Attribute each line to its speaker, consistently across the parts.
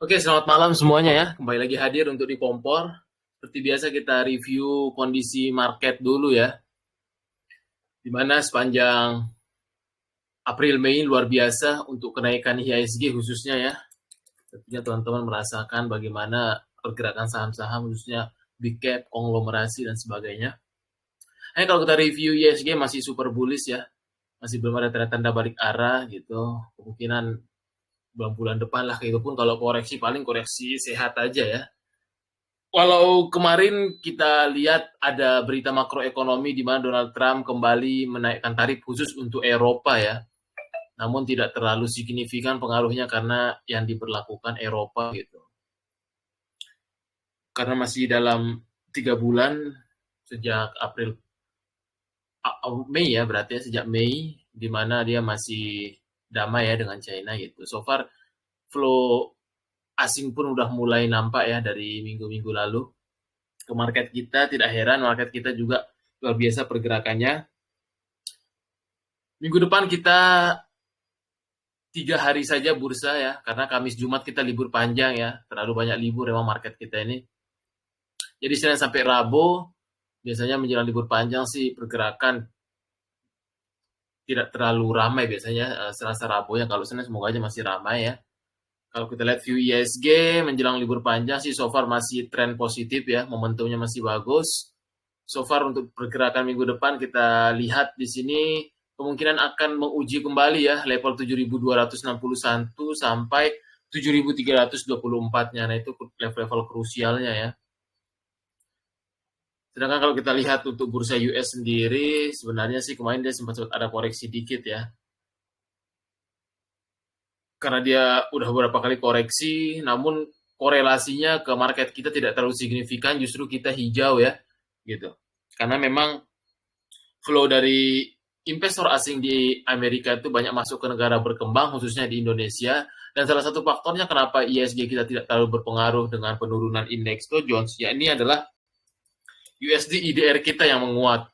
Speaker 1: Oke, selamat malam semuanya ya. Kembali lagi hadir untuk di Kompor. Seperti biasa kita review kondisi market dulu ya. Di mana sepanjang April Mei luar biasa untuk kenaikan IHSG khususnya ya. Tentunya teman-teman merasakan bagaimana pergerakan saham-saham khususnya big cap, konglomerasi dan sebagainya. Kalau kita review IHSG masih super bullish ya. Masih belum ada tanda-tanda balik arah gitu. Kemungkinan bulan-bulan depan lah, itu pun kalau koreksi paling koreksi sehat aja ya. Walau kemarin kita lihat ada berita makroekonomi di mana Donald Trump kembali menaikkan tarif khusus untuk Eropa ya, namun tidak terlalu signifikan pengaruhnya karena yang diberlakukan Eropa gitu. Karena masih dalam 3 bulan sejak Mei ya, berarti ya sejak Mei, di mana dia masih damai ya dengan China gitu. So far flow asing pun udah mulai nampak ya dari minggu-minggu lalu ke market kita. Tidak heran market kita juga luar biasa pergerakannya. Minggu depan kita 3 hari saja bursa ya, karena Kamis Jumat kita libur panjang ya, terlalu banyak libur memang market kita ini. Jadi Senin sampai Rabu biasanya menjelang libur panjang sih pergerakan tidak terlalu ramai biasanya. Selasa Rabu ya, kalau Senin semoga aja masih ramai ya. Kalau kita lihat view ISG menjelang libur panjang sih so far masih tren positif ya, momentumnya masih bagus. So far untuk pergerakan minggu depan kita lihat di sini kemungkinan akan menguji kembali ya level 7.261 sampai 7.324-nya. Nah, itu level-level krusialnya ya. Sedangkan kalau kita lihat untuk bursa US sendiri, sebenarnya sih kemarin dia sempat ada koreksi dikit ya. Karena dia udah beberapa kali koreksi, namun korelasinya ke market kita tidak terlalu signifikan, justru kita hijau ya, gitu. Karena memang flow dari investor asing di Amerika itu banyak masuk ke negara berkembang, khususnya di Indonesia. Dan salah satu faktornya kenapa ISG kita tidak terlalu berpengaruh dengan penurunan indeks Dow Jones, ya ini adalah USD IDR kita yang menguat.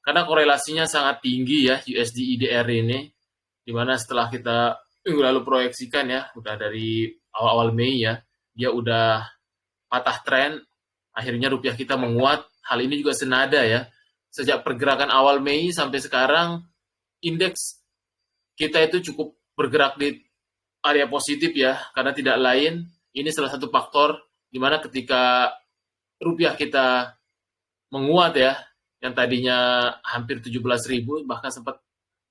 Speaker 1: Karena korelasinya sangat tinggi ya USD IDR ini, dimana setelah kita minggu lalu proyeksikan ya, udah dari awal-awal Mei ya, dia udah patah tren, akhirnya rupiah kita menguat. Hal ini juga senada ya, sejak pergerakan awal Mei sampai sekarang, indeks kita itu cukup bergerak di area positif ya, karena tidak lain, ini salah satu faktor di mana ketika rupiah kita menguat ya, yang tadinya hampir 17.000, bahkan sempat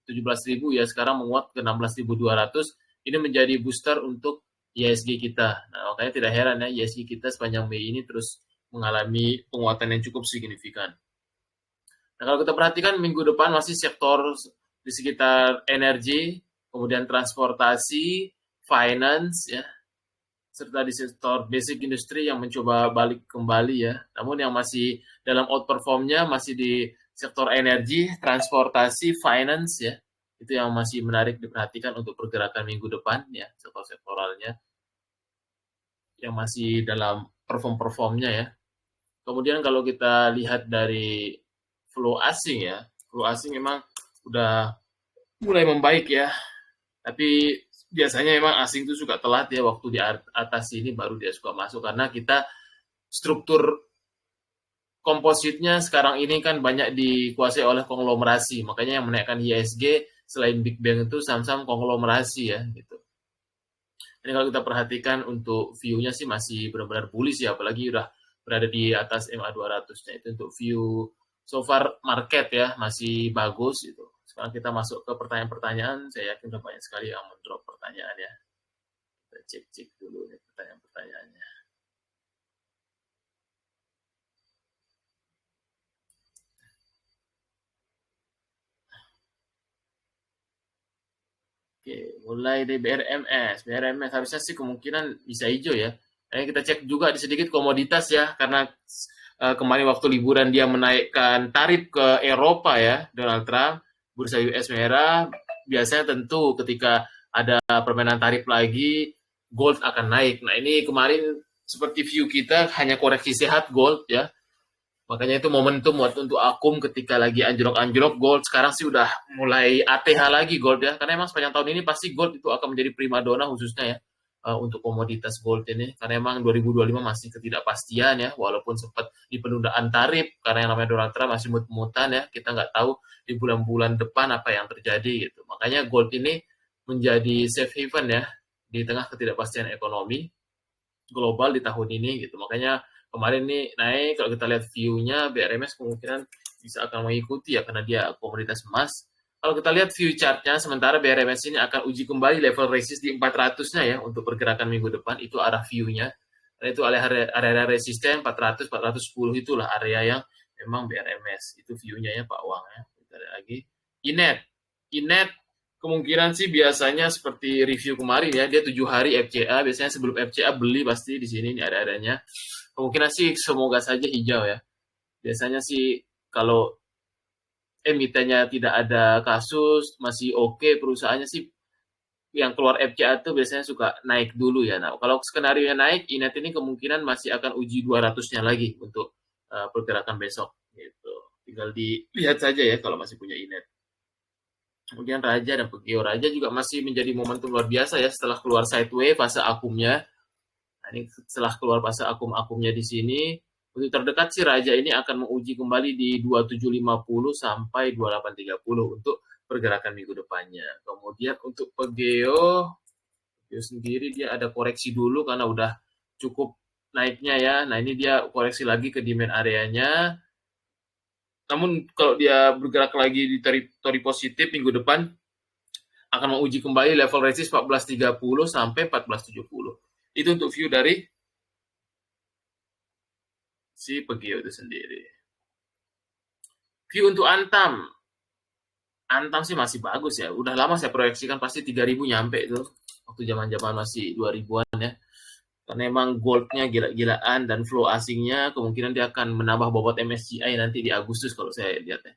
Speaker 1: 17.000 ya, sekarang menguat ke 16.200, ini menjadi booster untuk ISG kita. Nah, makanya tidak heran ya, ISG kita sepanjang Mei ini terus mengalami penguatan yang cukup signifikan. Nah, kalau kita perhatikan minggu depan masih sektor di sekitar energi, kemudian transportasi, finance, ya, serta di sektor basic industry yang mencoba balik kembali ya. Namun yang masih dalam outperformnya masih di sektor energi, transportasi, finance ya. Itu yang masih menarik diperhatikan untuk pergerakan minggu depan ya, sektor-sektoralnya yang masih dalam perform-performnya ya. Kemudian kalau kita lihat dari flow asing ya, flow asing memang udah mulai membaik ya, tapi biasanya memang asing itu suka telat ya, waktu di atas ini baru dia suka masuk, karena kita struktur kompositnya sekarang ini kan banyak dikuasai oleh konglomerasi, makanya yang menaikkan ISG selain Big Bang itu saham-saham konglomerasi ya gitu. Ini kalau kita perhatikan untuk view-nya sih masih benar-benar bullish ya, apalagi udah berada di atas MA200-nya. Itu untuk view so far market ya, masih bagus gitu. Sekarang kita masuk ke pertanyaan-pertanyaan, saya yakin udah banyak sekali yang mendrop pertanyaan ya. Kita cek-cek dulu nih pertanyaan-pertanyaannya. Oke, mulai dari BRMS. BRMS harusnya sih kemungkinan bisa hijau ya. Nah, kita cek juga di sedikit komoditas ya, karena kemarin waktu liburan dia menaikkan tarif ke Eropa ya, Donald Trump, bursa US merah. Biasanya tentu ketika ada permainan tarif lagi, gold akan naik. Nah, ini kemarin seperti view kita hanya koreksi sehat gold ya. Makanya itu momentum waktu untuk akum ketika lagi anjlok-anjlok gold. Sekarang sih udah mulai ATH lagi gold ya. Karena emang sepanjang tahun ini pasti gold itu akan menjadi primadona khususnya ya. untuk komoditas gold ini, karena emang 2025 masih ketidakpastian ya, walaupun sempat di penundaan tarif karena yang namanya Donald Trump masih mut-mutan ya, kita nggak tahu di bulan-bulan depan apa yang terjadi gitu. Makanya gold ini menjadi safe haven ya di tengah ketidakpastian ekonomi global di tahun ini gitu. Makanya kemarin nih naik, kalau kita lihat view-nya BRMS kemungkinan bisa akan mengikuti ya karena dia komoditas emas. Kalau kita lihat view chart-nya, sementara BRMS ini akan uji kembali level resist di 400-nya ya untuk pergerakan minggu depan, itu arah view-nya. Dan itu area resisten 400, 410 itulah area yang memang BRMS. Itu view-nya ya Pak Wang ya. Kita lihat lagi. Inet. Inet kemungkinan sih biasanya seperti review kemarin ya, dia 7 hari FCA, biasanya sebelum FCA beli pasti di sini nih ada-adanya. Kemungkinan sih semoga saja hijau ya. Biasanya sih kalau emitennya tidak ada kasus, masih oke perusahaannya sih yang keluar FCA itu biasanya suka naik dulu ya. Nah, kalau skenario nya naik, Inet ini kemungkinan masih akan uji 200-nya lagi untuk pergerakan besok gitu. Tinggal dilihat saja ya kalau masih punya Inet. Kemudian Raja dan Pegeo. Raja juga masih menjadi momentum luar biasa ya setelah keluar sideway fase akumnya. Nah, ini setelah keluar fase akumnya di sini, untuk terdekat sih Raja ini akan menguji kembali di 2750 sampai 2830 untuk pergerakan minggu depannya. Kemudian untuk Pegeo sendiri dia ada koreksi dulu karena udah cukup naiknya ya. Nah, ini dia koreksi lagi ke demand areanya. Namun kalau dia bergerak lagi di teritori positif minggu depan, akan menguji kembali level resist 1430 sampai 1470. Itu untuk view dari si Pegeo itu sendiri. View untuk Antam. Antam sih masih bagus ya. Udah lama saya proyeksikan pasti 3000 nyampe itu. Waktu zaman-zaman masih 2000-an ya. Karena emang goldnya gila-gilaan dan flow asingnya kemungkinan dia akan menambah bobot MSCI nanti di Agustus kalau saya lihat ya.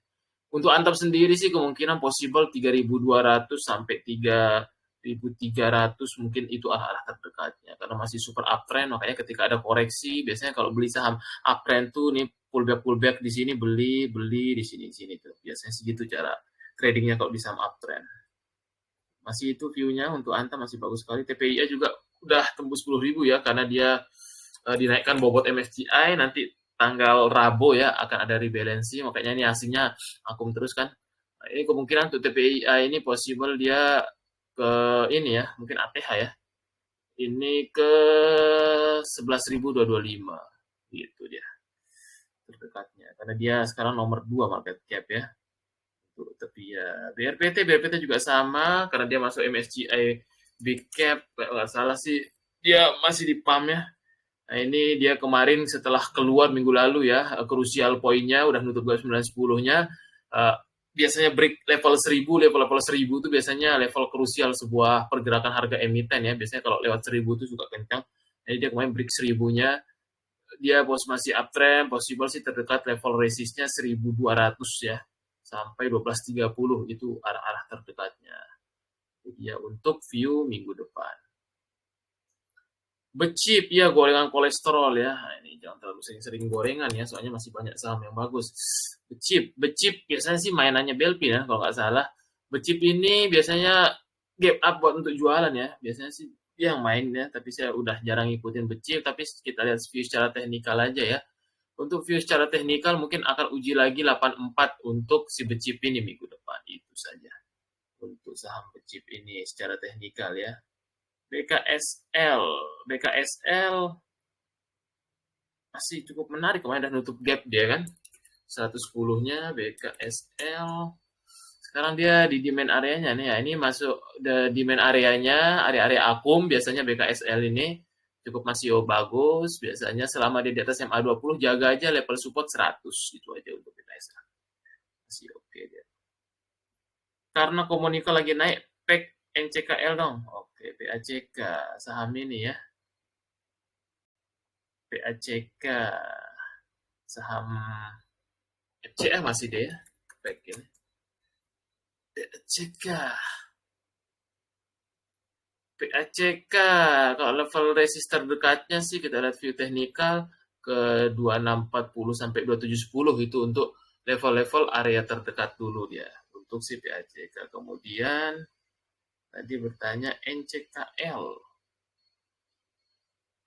Speaker 1: Untuk Antam sendiri sih kemungkinan possible 3.200 sampai 3.300 mungkin itu arah terdekatnya karena masih super uptrend. Makanya ketika ada koreksi biasanya kalau beli saham uptrend tuh nih pullback di sini beli di sini tuh. Biasanya segitu cara tradingnya kalau di saham uptrend. Masih itu view-nya untuk Antam masih bagus sekali. TPIA juga udah tembus 10.000 ya karena dia dinaikkan bobot MSCI nanti tanggal Rabu ya akan ada rebalancing, makanya ini asingnya akum terus kan. Nah, ini kemungkinan untuk TPIA ini possible dia ke ini ya, mungkin ATH ya. Ini ke 11.225 gitu dia terdekatnya karena dia sekarang nomor 2 market cap ya. Tapi ya BRPT juga sama karena dia masuk MSCI big cap, nggak salah sih dia masih di pump ya. Nah, ini dia kemarin setelah keluar minggu lalu ya, krusial poinnya udah nutup 910-nya. Biasanya break level 1000, level 1000 itu biasanya level krusial sebuah pergerakan harga emiten ya. Biasanya kalau lewat 1000 itu suka kencang. Jadi dia kemarin break 1000-nya. Dia masih uptrend, possible sih terdekat level resistnya 1200 ya. Sampai 1230 itu arah-arah terdekatnya. Jadi ya untuk view minggu depan. Becip ya gorengan kolesterol ya. Nah, ini jangan terlalu sering-sering gorengan ya, soalnya masih banyak saham yang bagus. Becip biasanya sih mainannya Belpin ya kalau nggak salah. Becip ini biasanya gap up buat untuk jualan ya. Biasanya sih dia yang main ya, tapi saya udah jarang ngikutin Becip. Tapi kita lihat view secara teknikal aja ya. Untuk view secara teknikal mungkin akan uji lagi 84 untuk si Becip ini minggu depan. Itu saja untuk saham Becip ini secara teknikal ya. BKSL masih cukup menarik, kemarin udah nutup gap dia kan 110-nya BKSL. Sekarang dia di demand areanya nih ya, ini masuk demand areanya, area-area akum biasanya BKSL ini cukup masih bagus. Biasanya selama dia di atas MA20 jaga aja level support 100 itu aja untuk BKSL. Masih oke dia. Karena Komunika lagi naik, pack NCKL dong. Oke, PACK saham ini ya. PACK saham FCA masih deh ya. Pack ini. PACK kalau level resist terdekatnya sih kita lihat view teknikal ke 2640 sampai 2710 itu untuk level-level area terdekat dulu dia untuk si PACK. Kemudian tadi bertanya NCKL.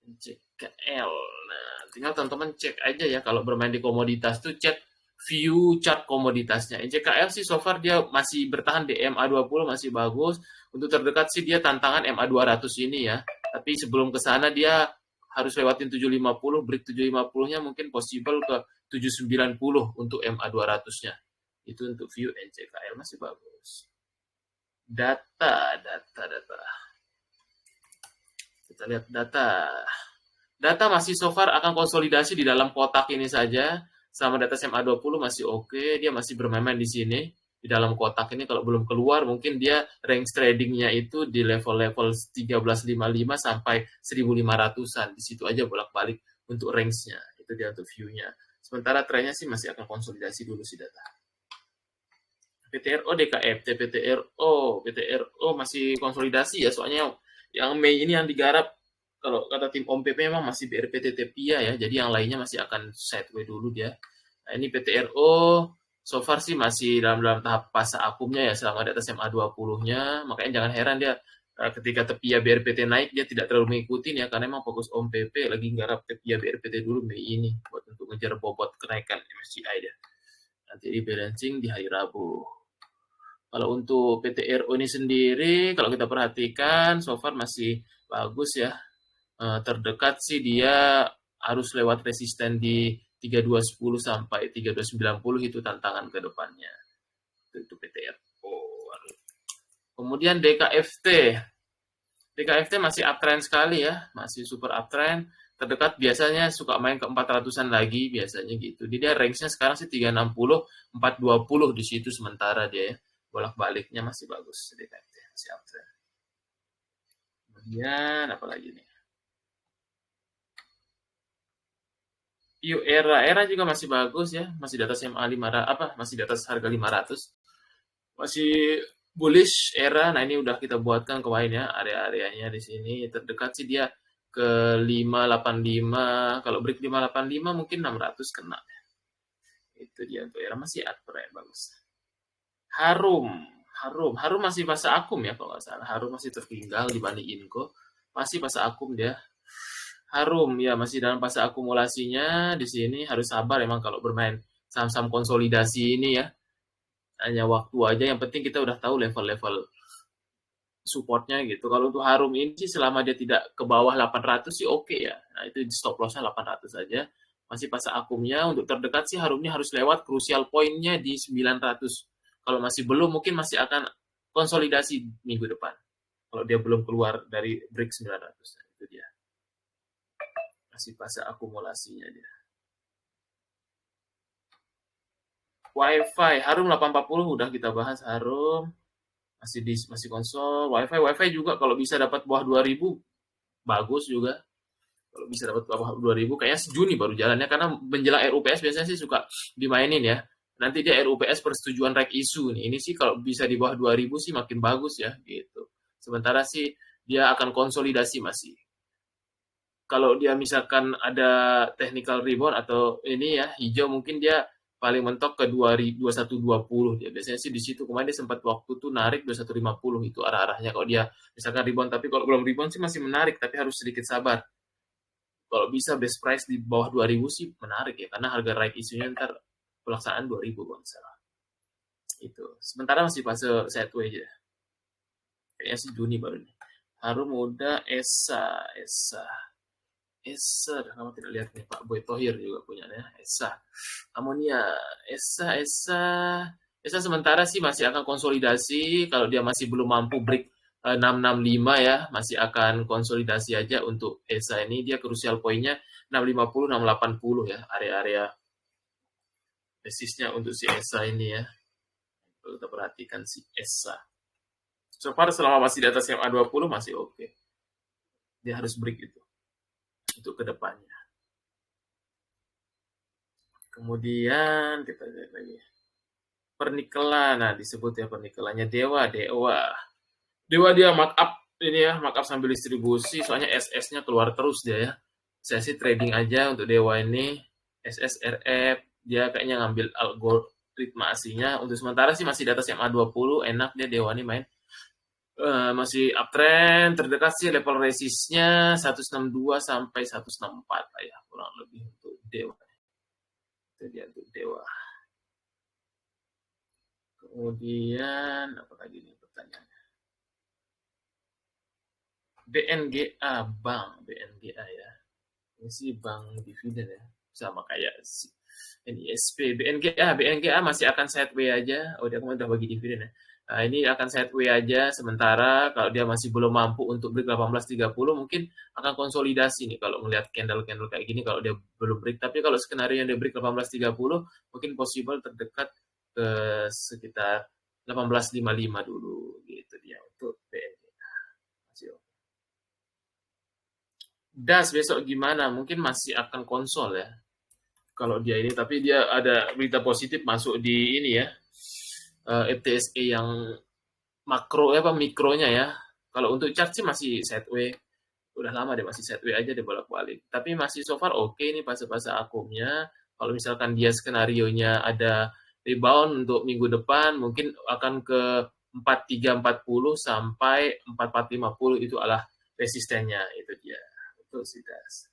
Speaker 1: NCKL. Nah, tinggal teman-teman cek aja ya kalau bermain di komoditas tuh cek view chart komoditasnya. NCKL sih so far dia masih bertahan di MA20 masih bagus. Untuk terdekat sih dia tantangan MA200 ini ya. Tapi sebelum ke sana dia harus lewatin 750, break 750-nya mungkin possible ke 790 untuk MA200-nya. Itu untuk view NCKL masih bagus. Data. Kita lihat data. Data masih so far akan konsolidasi di dalam kotak ini saja. Sama data SMA20 masih oke, dia masih bermain-main di sini. Di dalam kotak ini kalau belum keluar, mungkin dia range tradingnya itu di level-level 1355 sampai 1500-an. Di situ aja bolak-balik untuk range-nya. Itu dia untuk view-nya. Sementara trennya sih masih akan konsolidasi dulu sih data. PTRO, DKFT, PTRO masih konsolidasi ya, soalnya yang Mei ini yang digarap kalau kata tim Om PP memang masih BRPT Tepia ya, jadi yang lainnya masih akan sideways dulu dia. Nah, ini PTRO so far sih masih dalam tahap fase akumnya ya selama di atas MA20-nya, makanya jangan heran dia ketika Tepia BRPT naik dia tidak terlalu mengikuti ya, karena memang fokus Om PP lagi garap Tepia BRPT dulu Mei ini buat untuk ngejar bobot kenaikan MSCI dia. Nanti di balancing di hari Rabu. Kalau untuk PTRO ini sendiri, kalau kita perhatikan, so far masih bagus ya. Terdekat sih dia harus lewat resisten di 3210 sampai 3290 itu tantangan ke depannya. Itu PTRO. Kemudian DKFT. DKFT masih uptrend sekali ya, masih super uptrend. Terdekat biasanya suka main ke 400-an lagi biasanya gitu. Jadi dia range-nya sekarang sih 360, 420 di situ sementara dia ya. Bolak-baliknya masih bagus DKFT, masih uptrend. Kemudian apa lagi nih? View era juga masih bagus ya, masih di atas MA 500 masih di atas harga 500. Masih bullish era. Nah, ini udah kita buatkan kemarin ya area-areanya di sini. Terdekat sih dia ke 585. Kalau break 585 mungkin 600 kena. Itu dia untuk era masih uptrend bagus. Harum masih fase akum ya kalau nggak salah. Harum masih tertinggal dibanding Inco. Masih fase akum dia. Harum ya masih dalam fase akumulasinya di sini, harus sabar emang kalau bermain saham-saham konsolidasi ini ya. Hanya waktu aja, yang penting kita udah tahu level-level supportnya gitu. Kalau untuk Harum ini sih selama dia tidak ke bawah 800 sih oke ya. Nah, itu di stop loss-nya 800 saja. Masih fase akumnya. Untuk terdekat sih Harumnya harus lewat crucial point-nya di 900. Kalau masih belum, mungkin masih akan konsolidasi minggu depan. Kalau dia belum keluar dari break 900. Itu dia. Masih fase akumulasinya dia. Wi-Fi, Harum 840 udah kita bahas Harum. Masih konsol. Wi-Fi juga kalau bisa dapat bawah 2000 bagus juga. Kalau bisa dapat bawah 2000 kayaknya Juni baru jalannya, karena menjelang RUPS biasanya sih suka dimainin ya. Nanti dia RUPS persetujuan reg isu nih. Ini sih kalau bisa di bawah 2000 sih makin bagus ya gitu. Sementara sih dia akan konsolidasi masih. Kalau dia misalkan ada technical rebound atau ini ya hijau, mungkin dia paling mentok ke 2120 dia. Biasanya sih di situ kemarin dia sempat waktu tuh narik 2150 itu arah-arahnya kalau dia misalkan rebound, tapi kalau belum rebound sih masih menarik, tapi harus sedikit sabar. Kalau bisa best price di bawah 2000 sih menarik ya, karena harga right isunya ntar pelaksanaan 2000 kalau salah. Itu. Sementara masih fase sideways aja. Kayaknya sih Juni baru nih. Harum udah Esa, kamu tidak lihat nih Pak Boy Thohir juga punya ya, Esa. Amonia, Esa sementara sih masih akan konsolidasi. Kalau dia masih belum mampu break 665 ya, masih akan konsolidasi aja untuk Esa ini. Dia crucial poinnya 650, 680 ya, area-area resistnya untuk si Esa ini ya. Kalau kita perhatikan si Esa. So far selama masih di atas MA20 masih oke. Dia harus break itu. Untuk kedepannya. Kemudian kita lihat lagi. Pernikelan, nah disebut ya pernikelannya Dewa dia markup ini ya, markup sambil distribusi, soalnya SS-nya keluar terus dia ya. Saya sih trading aja untuk Dewa ini, SSRF, dia kayaknya ngambil algoritma aslinya. Untuk sementara sih masih di atas MA20, enak dia Dewa ini main. Masih uptrend, terdekat sih level resistnya 162 sampai 164 lah ya, kurang lebih untuk Dewa. Itu dia untuk Dewa. Kemudian apa lagi nih pertanyaannya? BNGA Bank, BNGA ya. Ini sih bank dividen ya, sama kayak NISP. BNGA masih akan sideways aja. Oh, dia kemarin udah bagi dividen ya. Nah, ini akan sideways aja sementara. Kalau dia masih belum mampu untuk break 18.30, mungkin akan konsolidasi nih kalau melihat candle-candle kayak gini kalau dia belum break. Tapi kalau skenario yang dia break 18.30, mungkin possible terdekat ke sekitar 18.55 dulu gitu dia untuk BNGA. Masih oke. Das besok gimana? Mungkin masih akan konsol ya. Kalau dia ini, tapi dia ada berita positif masuk di ini ya, FTSE yang makro apa mikronya ya. Kalau untuk chart sih masih sideways, udah lama deh masih sideways aja deh bolak-balik. Tapi masih so far oke nih fase-fase akumnya. Kalau misalkan dia skenario nya ada rebound untuk minggu depan, mungkin akan ke 4340 sampai 4450 itu adalah resistennya itu dia. Itu sih das.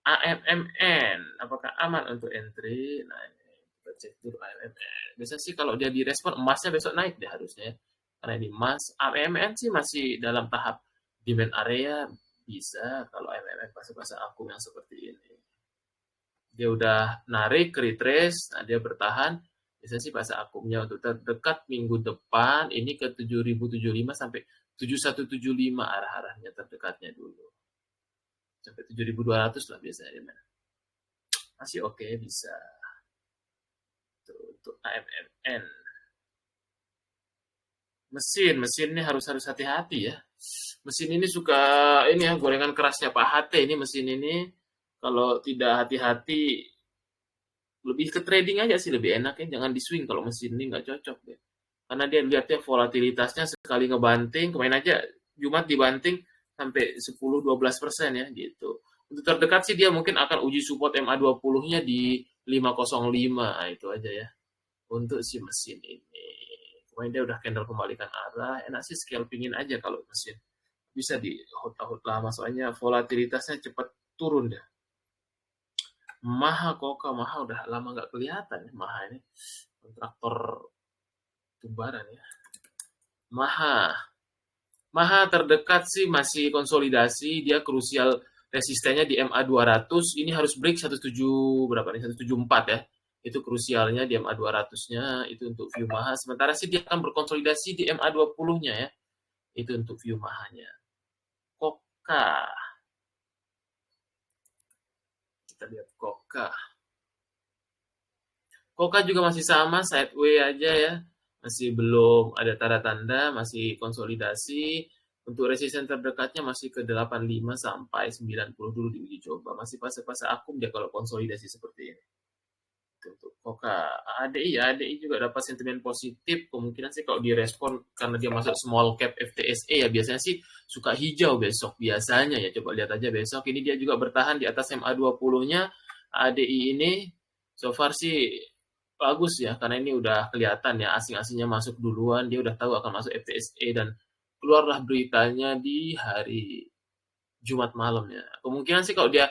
Speaker 1: AMMN, apakah aman untuk entry? Nah, ini kita cek dulu AMMN. Biasanya sih kalau dia direspon emasnya besok naik deh harusnya. Karena ini emas, AMMN sih masih dalam tahap demand area bisa kalau AMMN fase-fase akum yang seperti ini. Dia udah narik, retrace, nah dia bertahan. Biasanya sih fase akumnya untuk terdekat minggu depan ini ke 7075 sampai 7175 arah-arahnya terdekatnya dulu. Sampai 7200 lah biasanya. Masih oke bisa. Untuk AMMN. Mesin ini harus hati-hati ya. Mesin ini suka ini ya gorengan kerasnya Pak HT ini mesin ini kalau tidak hati-hati lebih ke trading aja sih lebih enak ya. Jangan di swing kalau mesin ini nggak cocok deh. Karena dia lihatnya volatilitasnya sekali ngebanting kemarin aja Jumat dibanting sampai 10-12% ya gitu. Untuk terdekat sih dia mungkin akan uji support MA20-nya di 505 itu aja ya. Untuk si mesin ini. Kemarin dia udah candle kembalikan arah, enak sih scalpingin aja kalau mesin. Bisa di hold lama, soalnya volatilitasnya cepat turun deh. Maha udah lama nggak kelihatan ya, Maha ini. Kontraktor tumbaran ya. Maha terdekat sih masih konsolidasi, dia krusial resistennya di MA200, ini harus break 17 berapa nih? 174 ya. Itu krusialnya di MA200-nya, itu untuk view Maha. Sementara sih dia akan berkonsolidasi di MA20-nya ya. Itu untuk view Mahanya. Koka. Kita lihat Koka. Koka juga masih sama, sideways aja ya. Masih belum ada tanda-tanda, masih konsolidasi. Untuk resisten terdekatnya masih ke 85 sampai 90 dulu diuji coba. Masih fase-fase akum dia kalau konsolidasi seperti ini. Untuk Koka. ADI juga dapat sentimen positif. Kemungkinan sih kalau direspon karena dia masuk small cap FTSE ya biasanya sih suka hijau besok biasanya ya. Coba lihat aja besok. Ini dia juga bertahan di atas MA20-nya. ADI ini so far sih bagus ya karena ini udah kelihatan ya asing-asingnya masuk duluan. Dia udah tahu akan masuk FTSE dan keluarlah beritanya di hari Jumat malam ya. Kemungkinan sih kalau dia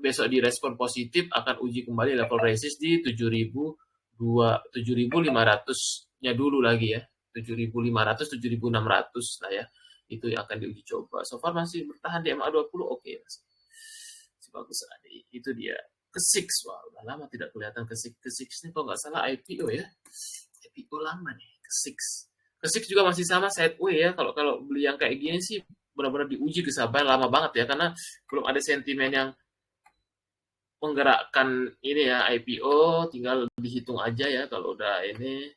Speaker 1: besok direspon positif akan uji kembali level resist di 7.500-nya dulu lagi ya. 7.500, 7.600 lah ya. Itu yang akan diuji coba. So far masih bertahan di MA20 oke. Masih bagus. Itu dia. Kesix, wah udah lama tidak kelihatan Kesix ini kalau nggak salah IPO ya. IPO lama nih, Kesix. Kesix juga masih sama sideways ya. Kalau beli yang kayak gini sih benar-benar diuji kesabaran lama banget ya karena belum ada sentimen yang menggerakkan ini ya IPO, tinggal dihitung aja ya kalau udah ini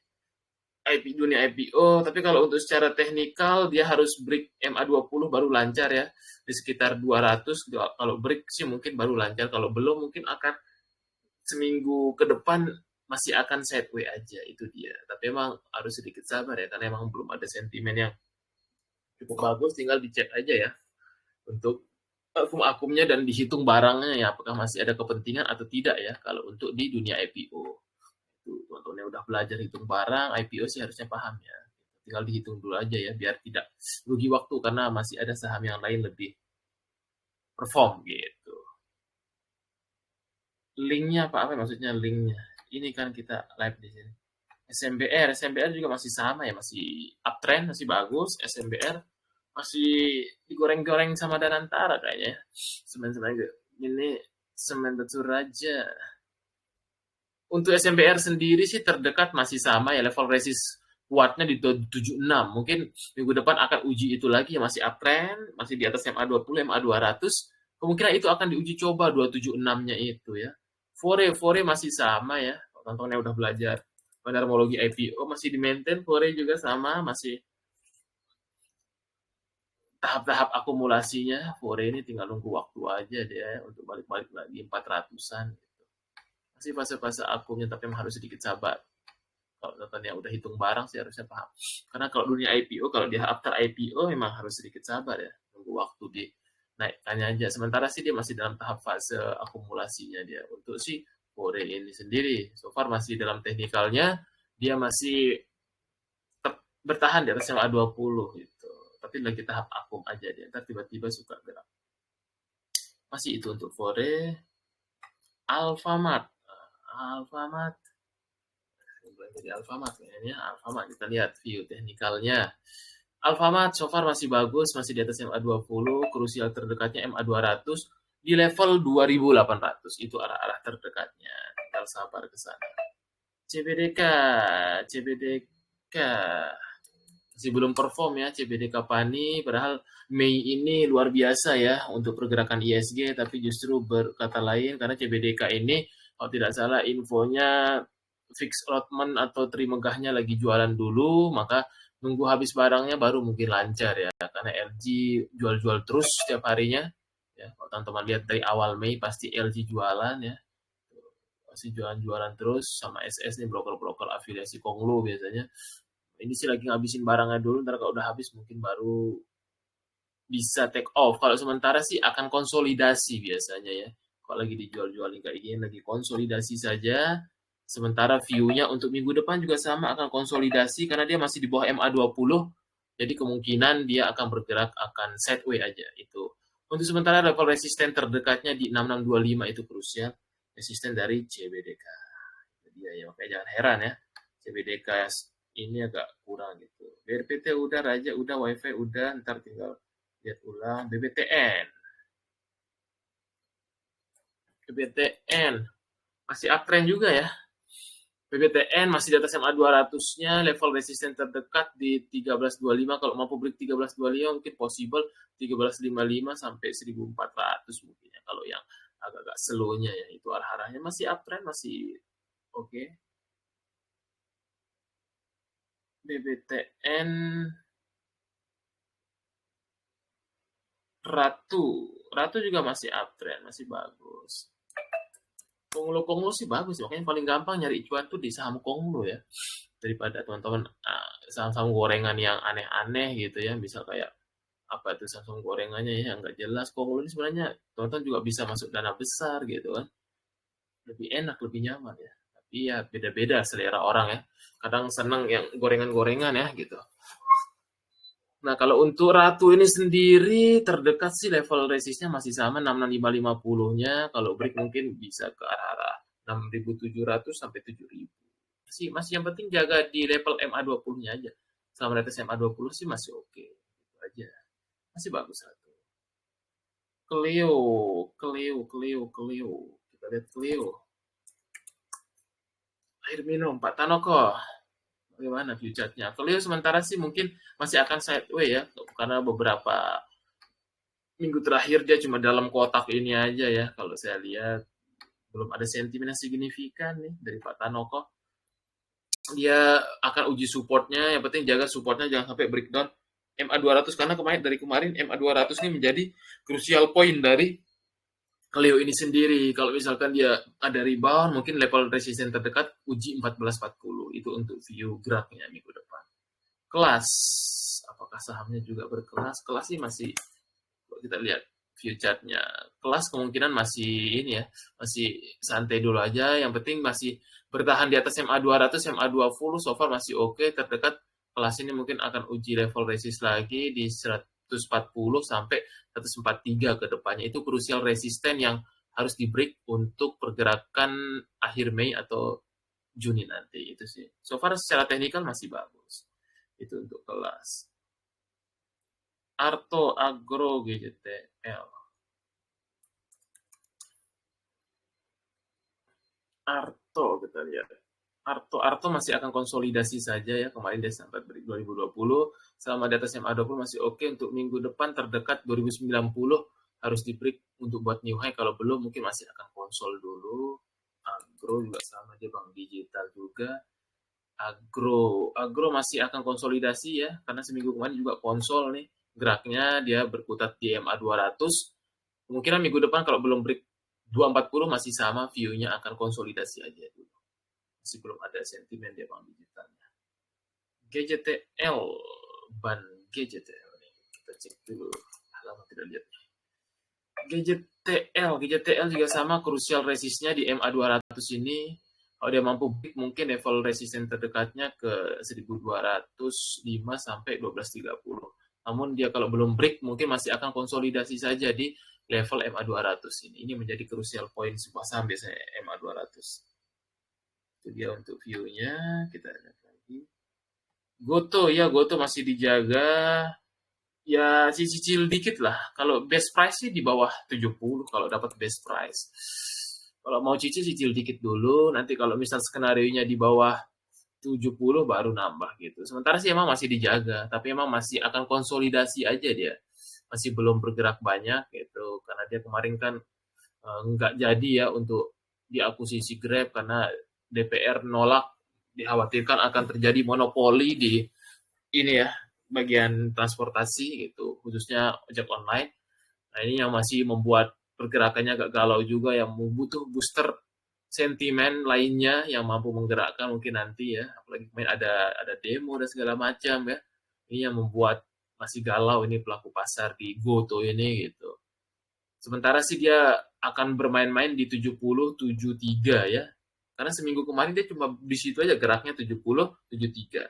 Speaker 1: dunia IPO, tapi kalau untuk secara teknikal dia harus break MA20 baru lancar ya di sekitar 200. Kalau break sih mungkin baru lancar, kalau belum mungkin akan seminggu ke depan masih akan sideways aja itu dia. Tapi emang harus sedikit sabar ya karena emang belum ada sentimen yang cukup bagus, tinggal dicek aja ya untuk akumnya dan dihitung barangnya ya apakah masih ada kepentingan atau tidak ya kalau untuk di dunia IPO. Itu teman-teman yang udah belajar hitung barang IPO sih harusnya paham ya. tinggal dihitung dulu aja ya, biar tidak rugi waktu karena masih ada saham yang lain lebih perform gitu. Linknya apa maksudnya linknya? Ini kan kita live di sini. SMBR juga masih sama ya, masih uptrend, masih bagus. SMBR masih digoreng-goreng sama Danantara kayaknya. Semen-semen ini semen Batu Raja. Untuk SMBR sendiri sih terdekat masih sama ya, level resist kuatnya di 76. Mungkin minggu depan akan uji itu lagi ya, masih uptrend, masih di atas MA20, MA200. Kemungkinan itu akan diuji coba 276-nya itu ya. Fore masih sama ya. Teman-teman yang udah belajar penermologi IPO masih di maintain, Fore juga sama, masih tahap-tahap akumulasinya. Fore ini tinggal nunggu waktu aja dia untuk balik-balik lagi 400-an. Masih fase-fase akumnya, tapi memang harus sedikit sabar. Kalau nontonnya udah hitung barang sih harusnya paham. Karena kalau dunia IPO, kalau dia after IPO memang harus sedikit sabar ya. Nunggu waktu di naikkannya aja. Sementara sih dia masih dalam tahap fase akumulasinya dia. Untuk si Fore ini sendiri, so far masih dalam teknikalnya, dia masih bertahan di atas yang A20 gitu. Tapi lagi tahap akum aja dia. Ntar tiba-tiba suka gerak. Masih itu untuk Fore. Alfamart jadi Alfamart kayaknya. Alfamart kita lihat view teknikalnya. Alfamart so far masih bagus, masih di atas MA20, krusial terdekatnya MA200 di level 2800. Itu arah-arah terdekatnya. Tinggal sabar ke sana. CBDK masih belum perform ya, CBDK Pani, padahal Mei ini luar biasa ya untuk pergerakan ISG, tapi justru berkata lain karena CBDK ini kalau tidak salah infonya fix allotment atau trimegahnya lagi jualan dulu, maka nunggu habis barangnya baru mungkin lancar ya, karena LG jual-jual terus setiap harinya ya. Kalau teman-teman lihat dari awal Mei pasti LG jualan ya, pasti jualan terus, sama SS nih broker-broker afiliasi Konglo biasanya. Ini sih lagi ngabisin barangnya dulu, ntar kalau udah habis mungkin baru bisa take off. Kalau sementara sih akan konsolidasi biasanya ya. Kalau lagi dijual-jualin kayak gini, lagi konsolidasi saja. Sementara view-nya untuk minggu depan juga sama, akan konsolidasi karena dia masih di bawah MA20. Jadi kemungkinan dia akan bergerak, akan sideways aja itu. Untuk sementara level resisten terdekatnya di 6625 itu krusial. Resisten dari CBDK. Jadi ya makanya jangan heran ya. CBDK ini agak kurang gitu. BRPT udah, Raja udah, WiFi udah, ntar tinggal lihat ulang. BBTN masih uptrend juga ya. BBTN masih di atas MA200-nya, level resisten terdekat di 1325. Kalau mampu break 1325 mungkin possible 1355 sampai 1400 mungkin ya. Kalau yang agak-agak slow-nya ya, itu arah-arahnya masih uptrend, masih oke. BBTN Ratu juga masih uptrend, masih bagus. Konglo sih bagus, makanya paling gampang nyari cuan tuh di saham Konglo ya, daripada teman-teman saham-saham gorengan yang aneh-aneh gitu ya, misal kayak apa itu saham gorengannya ya nggak jelas. Konglo ini sebenarnya teman-teman juga bisa masuk dana besar gitu kan, lebih enak, lebih nyaman ya. Tapi ya beda-beda selera orang ya, kadang seneng yang gorengan-gorengan ya gitu. Nah, kalau untuk Ratu ini sendiri terdekat sih level resistnya masih sama 66550-nya. Kalau break mungkin bisa ke arah 6.700 sampai 7.000. Masih yang penting jaga di level MA20-nya aja. Sama di atas MA20 sih masih oke. Itu aja. Masih bagus Ratu. Clio. Kita lihat Clio. Air minum Pak Tanoko. Bagaimana view chartnya? Clio sementara sih mungkin masih akan sideways ya, karena beberapa minggu terakhir dia cuma dalam kotak ini aja ya. Kalau saya lihat belum ada sentimen yang signifikan nih dari Pak Tanoko. Dia akan uji supportnya, yang penting jaga supportnya jangan sampai breakdown MA200, karena dari kemarin MA200 ini menjadi crucial point dari Clio ini sendiri. Kalau misalkan dia ada rebound, mungkin level resisten terdekat uji 1440. Itu untuk view geraknya minggu depan. Kelas, apakah sahamnya juga berkelas? Kelas sih masih, kalau kita lihat view chartnya, kelas kemungkinan masih ini ya, masih santai dulu aja. Yang penting masih bertahan di atas MA200, MA20, so far masih oke. Terdekat kelas ini mungkin akan uji level resist lagi di 140 sampai 143 ke depannya. Itu krusial resisten yang harus di break untuk pergerakan akhir Mei atau Juni nanti. Itu sih. So far secara teknikal masih bagus. Itu untuk kelas. Arto Agro GJTL. Arto kita lihat. Arto masih akan konsolidasi saja ya. Kemarin dia sampai break 2020. Selama di atas MA20 masih oke. Untuk minggu depan terdekat 2090 harus di break untuk buat new high. Kalau belum mungkin masih akan konsol dulu. Agro juga sama dia Bang, digital juga. Agro masih akan konsolidasi ya. Karena seminggu kemarin juga konsol nih. Geraknya dia berkutat di MA 200. Kemungkinan minggu depan kalau belum break 240 masih sama, view-nya akan konsolidasi aja dulu. Masih belum ada sentimen dia Bang digitalnya. GJTL, ban GJTL nih. Kita cek dulu. Lama tidak lihat. GJTL juga sama, krusial resistnya di MA 200 ini. Kalau dia mampu break, mungkin level resisten terdekatnya ke 1205 sampai 1230. Namun dia kalau belum break, mungkin masih akan konsolidasi saja di level MA 200 ini. Ini menjadi krusial poin sebuah saham biasanya MA 200. Itu dia untuk view-nya. Kita lihat lagi. Goto masih dijaga. Ya cicil dikit lah. Kalau best price sih di bawah 70 kalau dapat best price. Kalau mau cicil dikit dulu. Nanti kalau misal skenario-nya di bawah 70 baru nambah gitu. Sementara sih emang masih dijaga, tapi emang masih akan konsolidasi aja dia. Masih belum bergerak banyak gitu. Karena dia kemarin kan nggak jadi ya untuk diakuisisi Grab karena DPR nolak, dikhawatirkan akan terjadi monopoli di ini ya bagian transportasi gitu, khususnya ojek online. Nah ini yang masih membuat pergerakannya agak galau juga, yang butuh booster sentimen lainnya yang mampu menggerakkan mungkin nanti ya, apalagi kemarin ada demo dan segala macam ya. Ini yang membuat masih galau ini pelaku pasar di Goto ini gitu. Sementara sih dia akan bermain-main di 70-73 ya. Karena seminggu kemarin dia cuma di situ aja geraknya 70-73.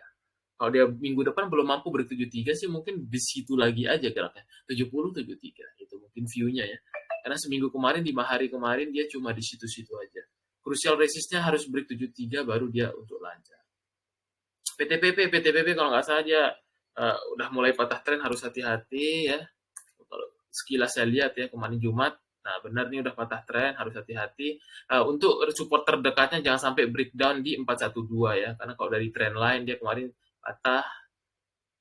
Speaker 1: Kalau dia minggu depan belum mampu break 73 sih mungkin di situ lagi aja geraknya. 70-73 itu mungkin view-nya ya. Karena seminggu kemarin, 5 hari kemarin dia cuma di situ-situ aja. Crucial resistnya harus break 73 baru dia untuk lancar. PTPP kalau nggak salah dia udah mulai patah tren, harus hati-hati ya. Kalau sekilas saya lihat ya kemarin Jumat, nah benar nih udah patah tren, harus hati-hati. Untuk support terdekatnya jangan sampai breakdown di 412 ya, karena kalau dari trend line dia kemarin patah.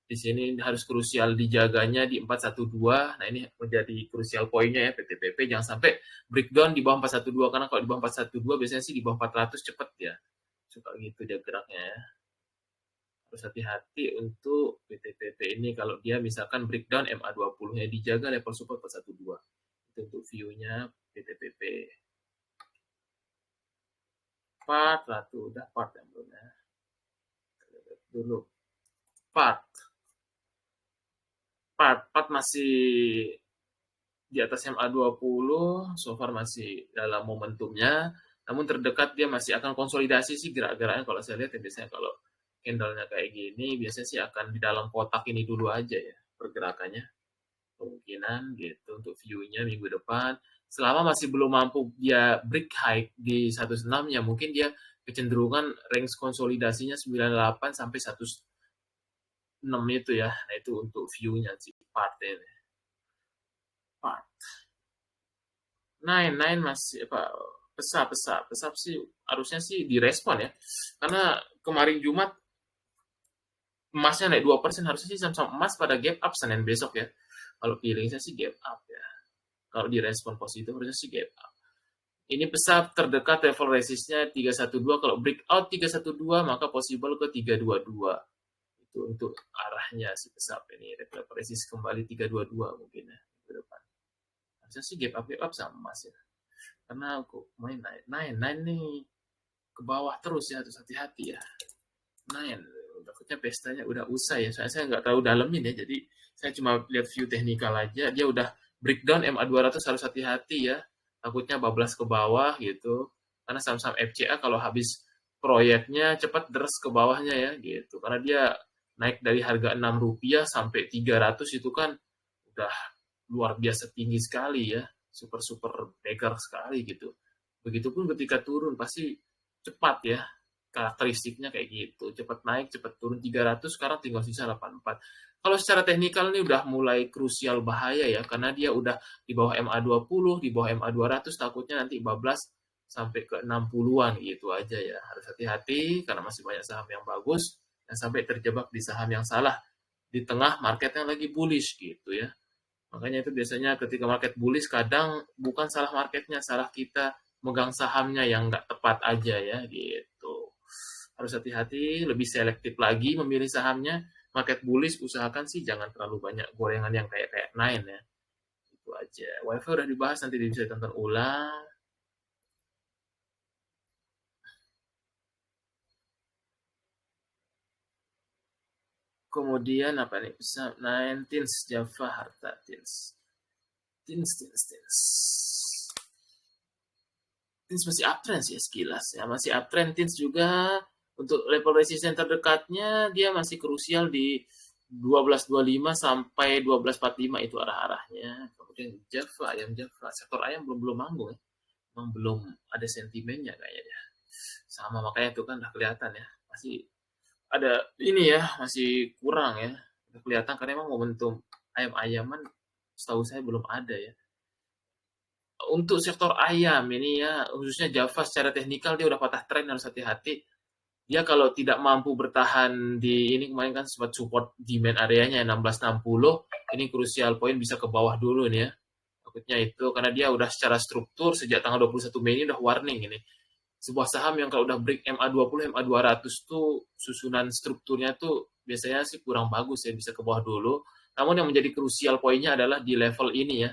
Speaker 1: Di sini harus krusial dijaganya di 412. Nah ini menjadi krusial poinnya ya PTPP, jangan sampai breakdown di bawah 412, karena kalau di bawah 412 biasanya sih di bawah 400 cepet ya. Suka gitu dia geraknya ya. Harus hati-hati untuk PTPP ini kalau dia misalkan breakdown MA20-nya dijaga level support 412. Itu untuk view-nya PTPP. Part lah tuh, udah part yang belum ya. Dulu. Part masih di atas MA20, so far masih dalam momentumnya. Namun terdekat dia masih akan konsolidasi sih gerak-geraknya kalau saya lihat ya, biasanya kalau candle-nya kayak gini biasanya sih akan di dalam kotak ini dulu aja ya pergerakannya. Kemungkinan gitu untuk view-nya minggu depan. Selama masih belum mampu dia break high di 16 ya mungkin dia kecenderungan range konsolidasinya 98 sampai 106 itu ya. Nah itu untuk view-nya sih part ini. Part. Nine masih apa pesap sih harusnya sih direspon ya. Karena kemarin Jumat emasnya naik 2%, harusnya sih saham emas pada gap up Senin besok ya. Kalau feeling-nya sih gap up ya. Kalau direspon positif harusnya sih gap up. Ini pesat terdekat level resistnya 312. Kalau breakout 312 maka possible ke 322. Itu untuk arahnya si pesat ini. Level resist kembali 322 mungkin ya ke depan. Harusnya sih gap up sama emas ya. Karena aku main naik nih ke bawah terus ya, harus hati-hati ya. Takutnya pestanya udah usai ya. Saya nggak tahu dalemin ya, jadi saya cuma lihat view teknikal aja. Dia udah breakdown MA200, harus hati-hati ya. Takutnya bablas ke bawah gitu. Karena saham-saham FCA kalau habis proyeknya cepat deres ke bawahnya ya gitu. Karena dia naik dari harga Rp6 sampai 300 itu kan udah luar biasa tinggi sekali ya, super beggar sekali gitu. Begitupun ketika turun pasti cepat ya, karakteristiknya kayak gitu, cepat naik, cepat turun 300, sekarang tinggal sisa 84. Kalau secara teknikal ini udah mulai krusial bahaya ya, karena dia udah di bawah MA20, di bawah MA200, takutnya nanti bablas sampai ke 60-an gitu aja ya. Harus hati-hati karena masih banyak saham yang bagus dan sampai terjebak di saham yang salah di tengah market yang lagi bullish gitu ya. Makanya itu biasanya ketika market bullish kadang bukan salah marketnya, salah kita megang sahamnya yang nggak tepat aja ya gitu. Harus hati-hati, lebih selektif lagi memilih sahamnya. Market bullish usahakan sih jangan terlalu banyak gorengan yang kayak Nine ya. Itu aja. WiFi udah dibahas, nanti bisa tonton ulang. Kemudian apa nih? Bisa Nine, Teens, Java, Harta, Teens. Teens. Teens masih uptrend sih ya sekilas ya, masih uptrend Teens juga. Untuk level resisten terdekatnya dia masih krusial di 1225 sampai 1245 itu arah-arahnya. Kemudian Java, ayam Java, sektor ayam belum manggung ya. Memang belum ada sentimennya kayaknya. Sama makanya itu kan udah kelihatan ya. Masih ada ini ya, masih kurang ya. Udah kelihatan karena emang momentum ayam-ayaman setahu saya belum ada ya. Untuk sektor ayam ini ya, khususnya Java secara teknikal dia udah patah tren, harus hati-hati. Dia kalau tidak mampu bertahan di ini kemarin kan sempat support demand areanya 1660, ini krusial poin bisa ke bawah dulu nih ya. Takutnya itu karena dia udah secara struktur sejak tanggal 21 Mei ini udah warning ini. Sebuah saham yang kalau udah break MA20, MA200 tuh susunan strukturnya tuh biasanya sih kurang bagus ya, bisa ke bawah dulu. Namun yang menjadi krusial poinnya adalah di level ini ya,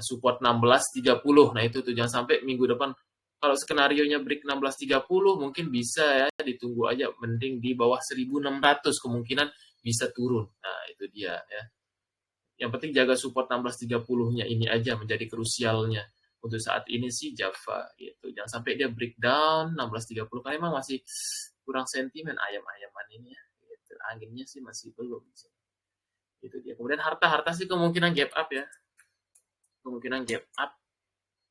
Speaker 1: support 1630. Nah itu tuh jangan sampai minggu depan kalau skenario-nya break 1630 mungkin bisa ya ditunggu aja, mending di bawah 1600 kemungkinan bisa turun. Nah itu dia ya. Yang penting jaga support 1630-nya ini aja menjadi krusialnya. Untuk saat ini sih Java gitu. Jangan sampai dia breakdown 1630 karena memang masih kurang sentimen ayam-ayaman ini ya. Gitu. Anginnya sih masih belum. Itu dia. Kemudian harta sih kemungkinan gap up ya. Kemungkinan gap up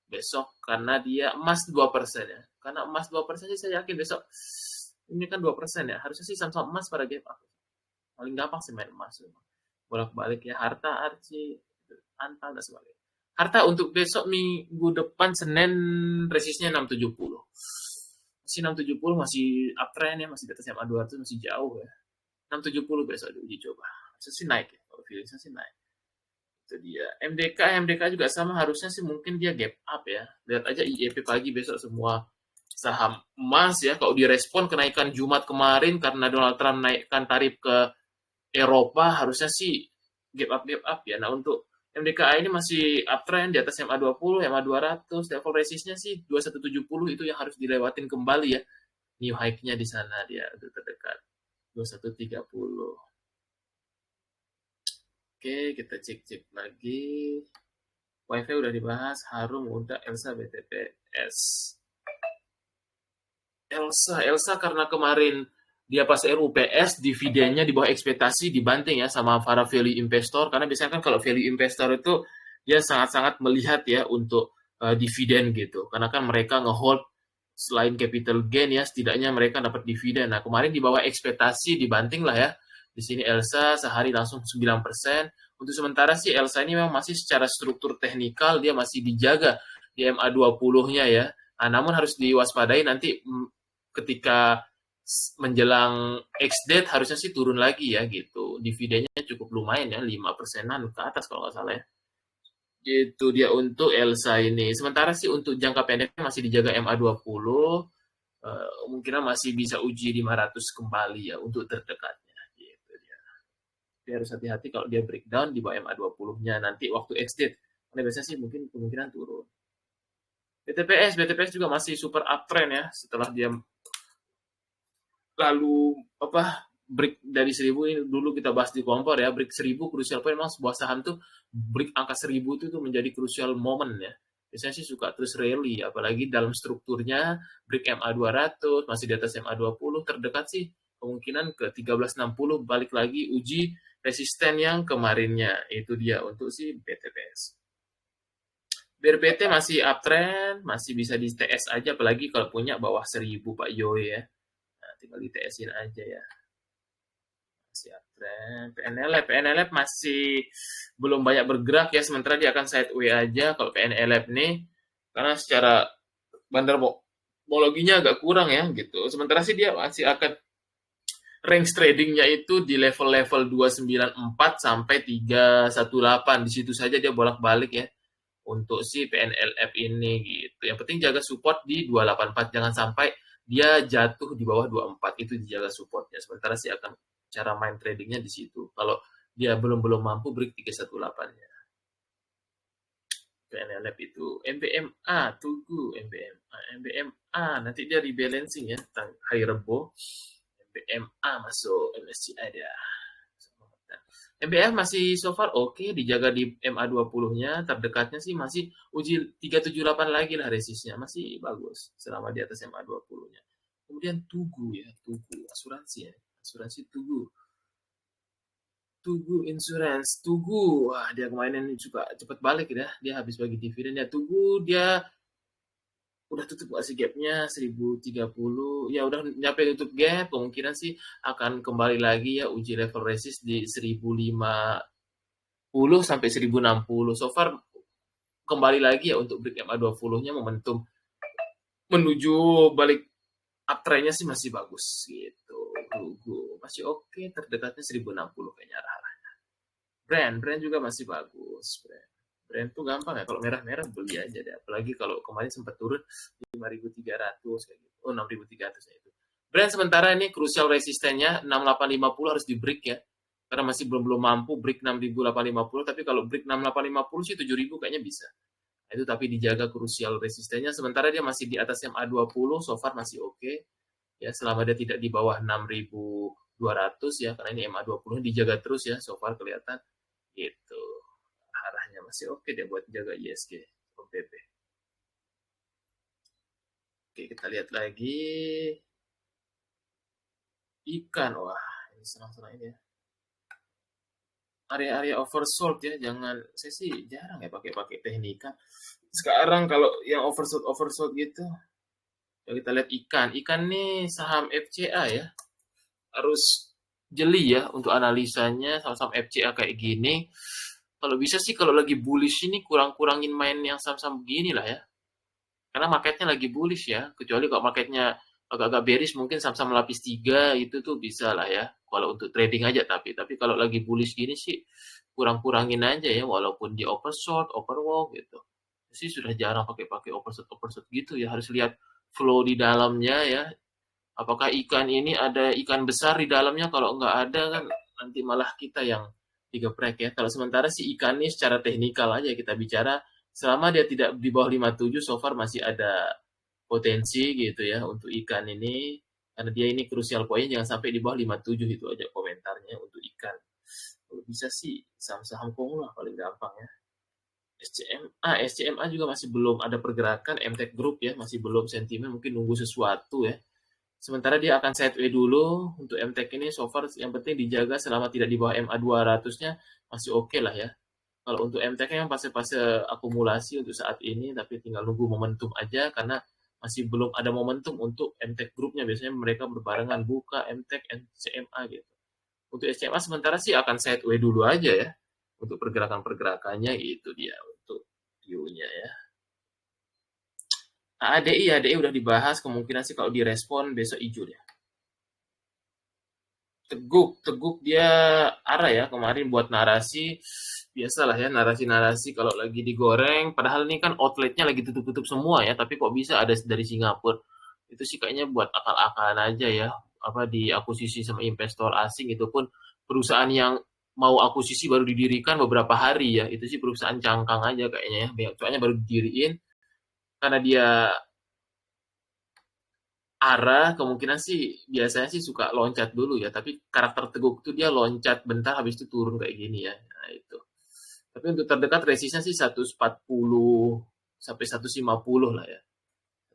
Speaker 1: besok karena dia emas 2% ya. Karena emas 2% sih saya yakin besok ini kan 2% ya. Harusnya sih sama emas pada gap up. Paling gampang sih main emas. Bolak-balik ya. Harta, Arci, Antal, dan sebagainya. Harta untuk besok minggu depan Senin resistnya 670. Masih 670 masih uptrend ya, masih di atas MA200 masih jauh ya. 670 besok diuji coba. Harusnya sih naik ya. Kalau feeling sih naik. Itu dia. MDK juga sama, harusnya sih mungkin dia gap up ya. Lihat aja IEP pagi besok semua saham emas ya. Kalau direspon kenaikan Jumat kemarin karena Donald Trump naikkan tarif ke Eropa, harusnya sih gap up ya. Nah untuk MDKA ini masih uptrend di atas MA20, MA200, level resistnya sih 2170 itu yang harus dilewatin kembali ya. New high-nya di sana dia terdekat 2130. Oke, kita cek lagi. WiFi udah dibahas, Harum udah, Elsa BTPS. Elsa karena kemarin dia pas RUPS dividennya di bawah ekspektasi dibanting ya sama para value investor, karena biasanya kan kalau value investor itu dia sangat-sangat melihat ya untuk dividen gitu, karena kan mereka ngehold selain capital gain ya, setidaknya mereka dapat dividen. Nah kemarin di bawah ekspektasi dibanting lah ya. Di sini Elsa sehari langsung 9%. Untuk sementara sih Elsa ini memang masih secara struktur teknikal dia masih dijaga di MA20-nya ya. Nah, namun harus diwaspadai nanti ketika menjelang X-date harusnya sih turun lagi ya gitu. Dividennya cukup lumayan ya, 5%-an ke atas kalau nggak salah ya. Itu dia untuk Elsa ini. Sementara sih untuk jangka pendek masih dijaga MA20, kemungkinan masih bisa uji 500 kembali ya untuk terdekatnya. Gitu dia. Tapi harus hati-hati kalau dia breakdown di bawah MA20-nya nanti waktu X-date. Karena biasanya sih mungkin kemungkinan turun. BTPS juga masih super uptrend ya setelah dia lalu break dari 1000 ini dulu kita bahas di kompor ya, break 1000 krusial point, memang sebuah saham tuh break angka 1000 itu tuh menjadi krusial momen ya. Biasanya sih suka terus rally, apalagi dalam strukturnya break MA200 masih di atas MA20 terdekat sih kemungkinan ke 1360 balik lagi uji resisten yang kemarinnya. Itu dia untuk si BTPS. BRPT masih uptrend, masih bisa di TS aja, apalagi kalau punya bawah 1000 Pak Joy ya. Nah, tinggal di TS-in aja ya. Masih uptrend. PNLF masih belum banyak bergerak ya, sementara dia akan sideway aja kalau PNLF nih. Karena secara bandarmologinya agak kurang ya gitu. Sementara sih dia masih akan range tradingnya itu di level-level 294 sampai 318. Di situ saja dia bolak-balik ya untuk si PNLF ini gitu. Yang penting jaga support di 284, jangan sampai dia jatuh di bawah 24, itu dijaga supportnya. Sementara sih akan cara main tradingnya di situ. Kalau dia belum mampu break 318-nya. PNLF itu MBMA, tunggu MBMA nanti dia rebalancing ya hari Rebo. MBMA masuk MSCI dia. MBF masih so far oke, dijaga di MA20-nya, terdekatnya sih masih uji 378 lagi lah resistnya, masih bagus selama di atas MA20-nya. Kemudian Tugu ya, Tugu asuransi ya, asuransi Tugu. Tugu Insurance, Tugu, wah dia kemarin juga cepat balik ya, dia habis bagi dividen ya. Tugu dia udah tutup nggak sih gapnya 1030 ya, udah nyampe tutup gap, kemungkinan sih akan kembali lagi ya uji level resist di 1050 sampai 1060. So far kembali lagi ya untuk break MA20-nya, momentum menuju balik uptrend-nya sih masih bagus gitu. Tugu masih oke, terdekatnya 1060 kayaknya arah-arahnya. Brand juga masih bagus. Brand tuh gampang ya, kalau merah-merah beli aja deh. Apalagi kalau kemarin sempat turun 5.300 kayak gitu. Oh, 6.300 itu. Brand sementara ini crucial resistennya 6850 harus di break ya. Karena masih belum mampu break 6.850, tapi kalau break 6.850 sih 7.000 kayaknya bisa. Itu tapi dijaga crucial resistennya, sementara dia masih di atas MA20, so far masih oke. Ya, selama dia tidak di bawah 6.200 ya, karena ini MA20 dijaga terus ya, so far kelihatan gitu. Arahnya masih oke dia buat jaga ISG OPP. Oke, kita lihat lagi ikan. Wah, ini senang-senang ini ya. Area-area oversold ya, jangan, saya sih jarang ya pakai teknika. Sekarang kalau yang oversold gitu, ya kita lihat ikan nih saham FCA ya, harus jeli ya untuk analisanya saham-saham FCA kayak gini. Kalau bisa sih kalau lagi bullish ini kurang-kurangin main yang saham-saham begini lah ya. Karena marketnya lagi bullish ya. Kecuali kalau marketnya agak-agak bearish, mungkin saham-saham lapis 3 itu tuh bisa lah ya. Kalau untuk trading aja tapi kalau lagi bullish gini sih kurang-kurangin aja ya, walaupun di overshort, overwalk gitu. Sih sudah jarang pakai overshort gitu ya. Harus lihat flow di dalamnya ya. Apakah ikan ini ada ikan besar di dalamnya? Kalau nggak ada kan nanti malah kita yang digeprek ya. Kalau sementara si ikan ini secara teknikal aja kita bicara, selama dia tidak di bawah 57 so far masih ada potensi gitu ya untuk ikan ini. Karena dia ini crucial point, jangan sampai di bawah 57, itu aja komentarnya untuk ikan. Kalau bisa sih saham-saham Kongo lah paling gampang ya. SCMA juga masih belum ada pergerakan, MTech Group ya masih belum sentimen, mungkin nunggu sesuatu ya. Sementara dia akan sideway dulu untuk MTech ini, so far yang penting dijaga selama tidak di bawah MA 200-nya masih oke lah ya. Kalau untuk MTech yang fase-fase akumulasi untuk saat ini, tapi tinggal nunggu momentum aja karena masih belum ada momentum untuk MTech Group-nya. Biasanya mereka berbarengan buka MTech, SCMA gitu. Untuk SCMA sementara sih akan sideway dulu aja ya. Untuk pergerakan-pergerakannya itu dia untuk view-nya ya. ADI udah dibahas, kemungkinan sih kalau direspon besok hijau ya. Teguk dia arah ya kemarin buat narasi, biasalah ya narasi-narasi kalau lagi digoreng, padahal ini kan outletnya lagi tutup-tutup semua ya, tapi kok bisa ada dari Singapura. Itu sih kayaknya buat akal-akalan aja ya, apa diakuisisi sama investor asing, itu pun perusahaan yang mau akuisisi baru didirikan beberapa hari ya, itu sih perusahaan cangkang aja kayaknya ya, soalnya baru didiriin karena dia arah, kemungkinan sih biasanya sih suka loncat dulu ya, tapi karakter Teguk tuh dia loncat bentar habis itu turun kayak gini ya. Nah, itu. Tapi untuk terdekat resistnya sih 140 sampai 150 lah ya.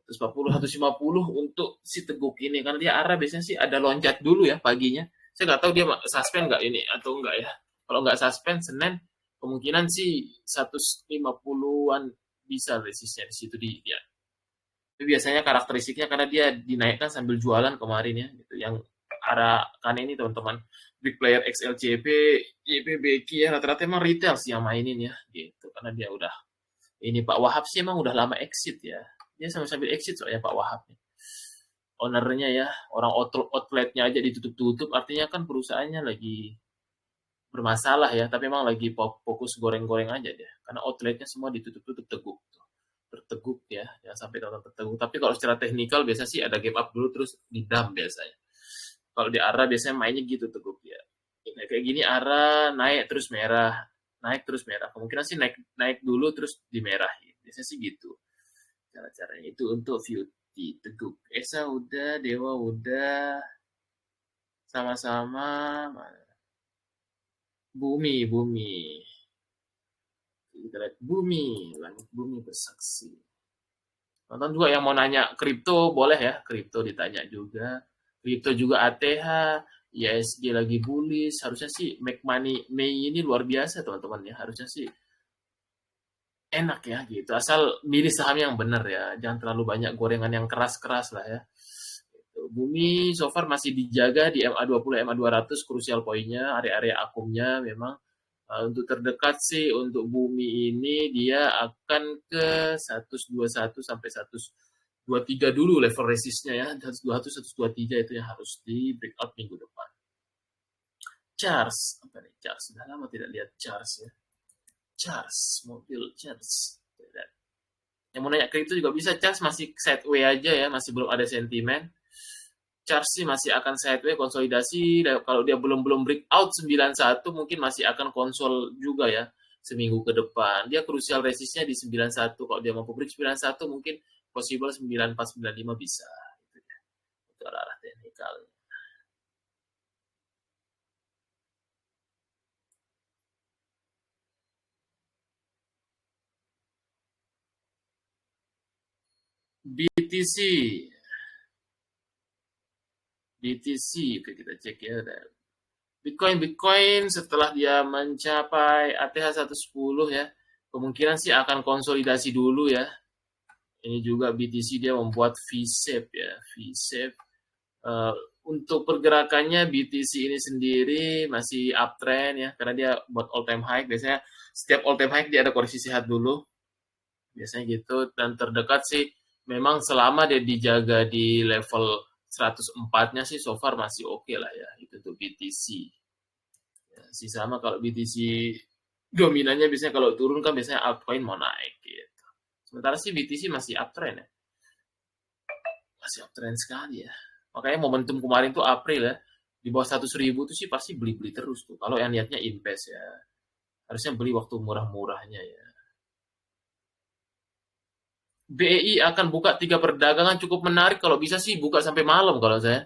Speaker 1: 140, 150 untuk si Teguk ini. Karena dia ARA biasanya sih ada loncat dulu ya paginya. Saya nggak tahu dia suspend nggak ini atau enggak ya. Kalau nggak suspend Senin, kemungkinan sih 150-an bisa resistnya di situ dia. Itu biasanya karakteristiknya karena dia dinaikkan sambil jualan kemarin ya, gitu. Yang arah kan ini teman-teman big player XLCP, YPBK ya rata-rata emang retail sih yang mainin ya, gitu. Karena dia udah ini Pak Wahab sih emang udah lama exit ya. Dia sambil exit soalnya Pak Wahab nih. Ownernya ya, orang outletnya aja ditutup-tutup, artinya kan perusahaannya lagi bermasalah ya, tapi emang lagi fokus goreng-goreng aja deh. Karena outletnya semua ditutup-tutup Teguk. Terteguk ya, jangan sampai tonton terteguk. Tapi kalau secara teknikal biasa sih ada gap up dulu terus di dump biasanya. Kalau di arah biasanya mainnya gitu Teguk ya. Kayak gini arah naik terus merah, naik terus merah. Kemungkinan sih naik naik dulu terus di merah. Biasanya sih gitu. Cara-caranya itu untuk Beauty Teguk. Esa udah, Dewa udah, sama-sama. Bumi, bumi. Kita lihat bumi, langit bumi bersaksi. Nonton juga yang mau nanya kripto boleh ya, kripto ditanya juga. Kripto juga ATH, ISG lagi bullish, harusnya sih make money Mei ini luar biasa teman-teman ya, harusnya sih enak ya gitu. Asal milih saham yang benar ya, jangan terlalu banyak gorengan yang keras-keras lah ya. Bumi so far masih dijaga di MA20, MA200 krusial poinnya, area-area akumnya memang. Untuk terdekat sih untuk bumi ini dia akan ke 121 sampai 123 dulu level resistnya ya. 121, 123 itu yang harus di breakout minggu depan. Charles, apa nih Charles? Sudah lama tidak lihat Charles ya. Charles, mobil Charles. Yang mau nanya kripto juga bisa, Charles masih sideways aja ya, masih belum ada sentimen. Charles sih masih akan sideways konsolidasi. Kalau dia belum breakout 91 mungkin masih akan konsol juga ya seminggu ke depan. Dia krusial resistnya di 91. Kalau dia mampu break 91 mungkin possible 94 95 bisa. Itu arah teknikal. BTC. BTC, oke kita cek ya. Bitcoin setelah dia mencapai ATH 110 ya, kemungkinan sih akan konsolidasi dulu ya. Ini juga BTC dia membuat V-shape ya, V-shape. Untuk pergerakannya BTC ini sendiri masih uptrend ya, karena dia buat all time high. Biasanya setiap all time high dia ada koreksi sehat dulu. Biasanya gitu. Dan terdekat sih memang selama dia dijaga di level 104-nya sih so far masih oke lah ya. Itu untuk BTC. Ya, sih sama kalau BTC dominannya biasanya kalau turun kan biasanya altcoin mau naik gitu. Sementara sih BTC masih uptrend ya. Masih uptrend sekali ya. Makanya momentum kemarin tuh April ya, di bawah 100.000 tuh sih pasti beli-beli terus tuh. Kalau yang niatnya invest ya, harusnya beli waktu murah-murahnya ya. BEI akan buka 3 perdagangan cukup menarik, kalau bisa sih buka sampai malam kalau saya.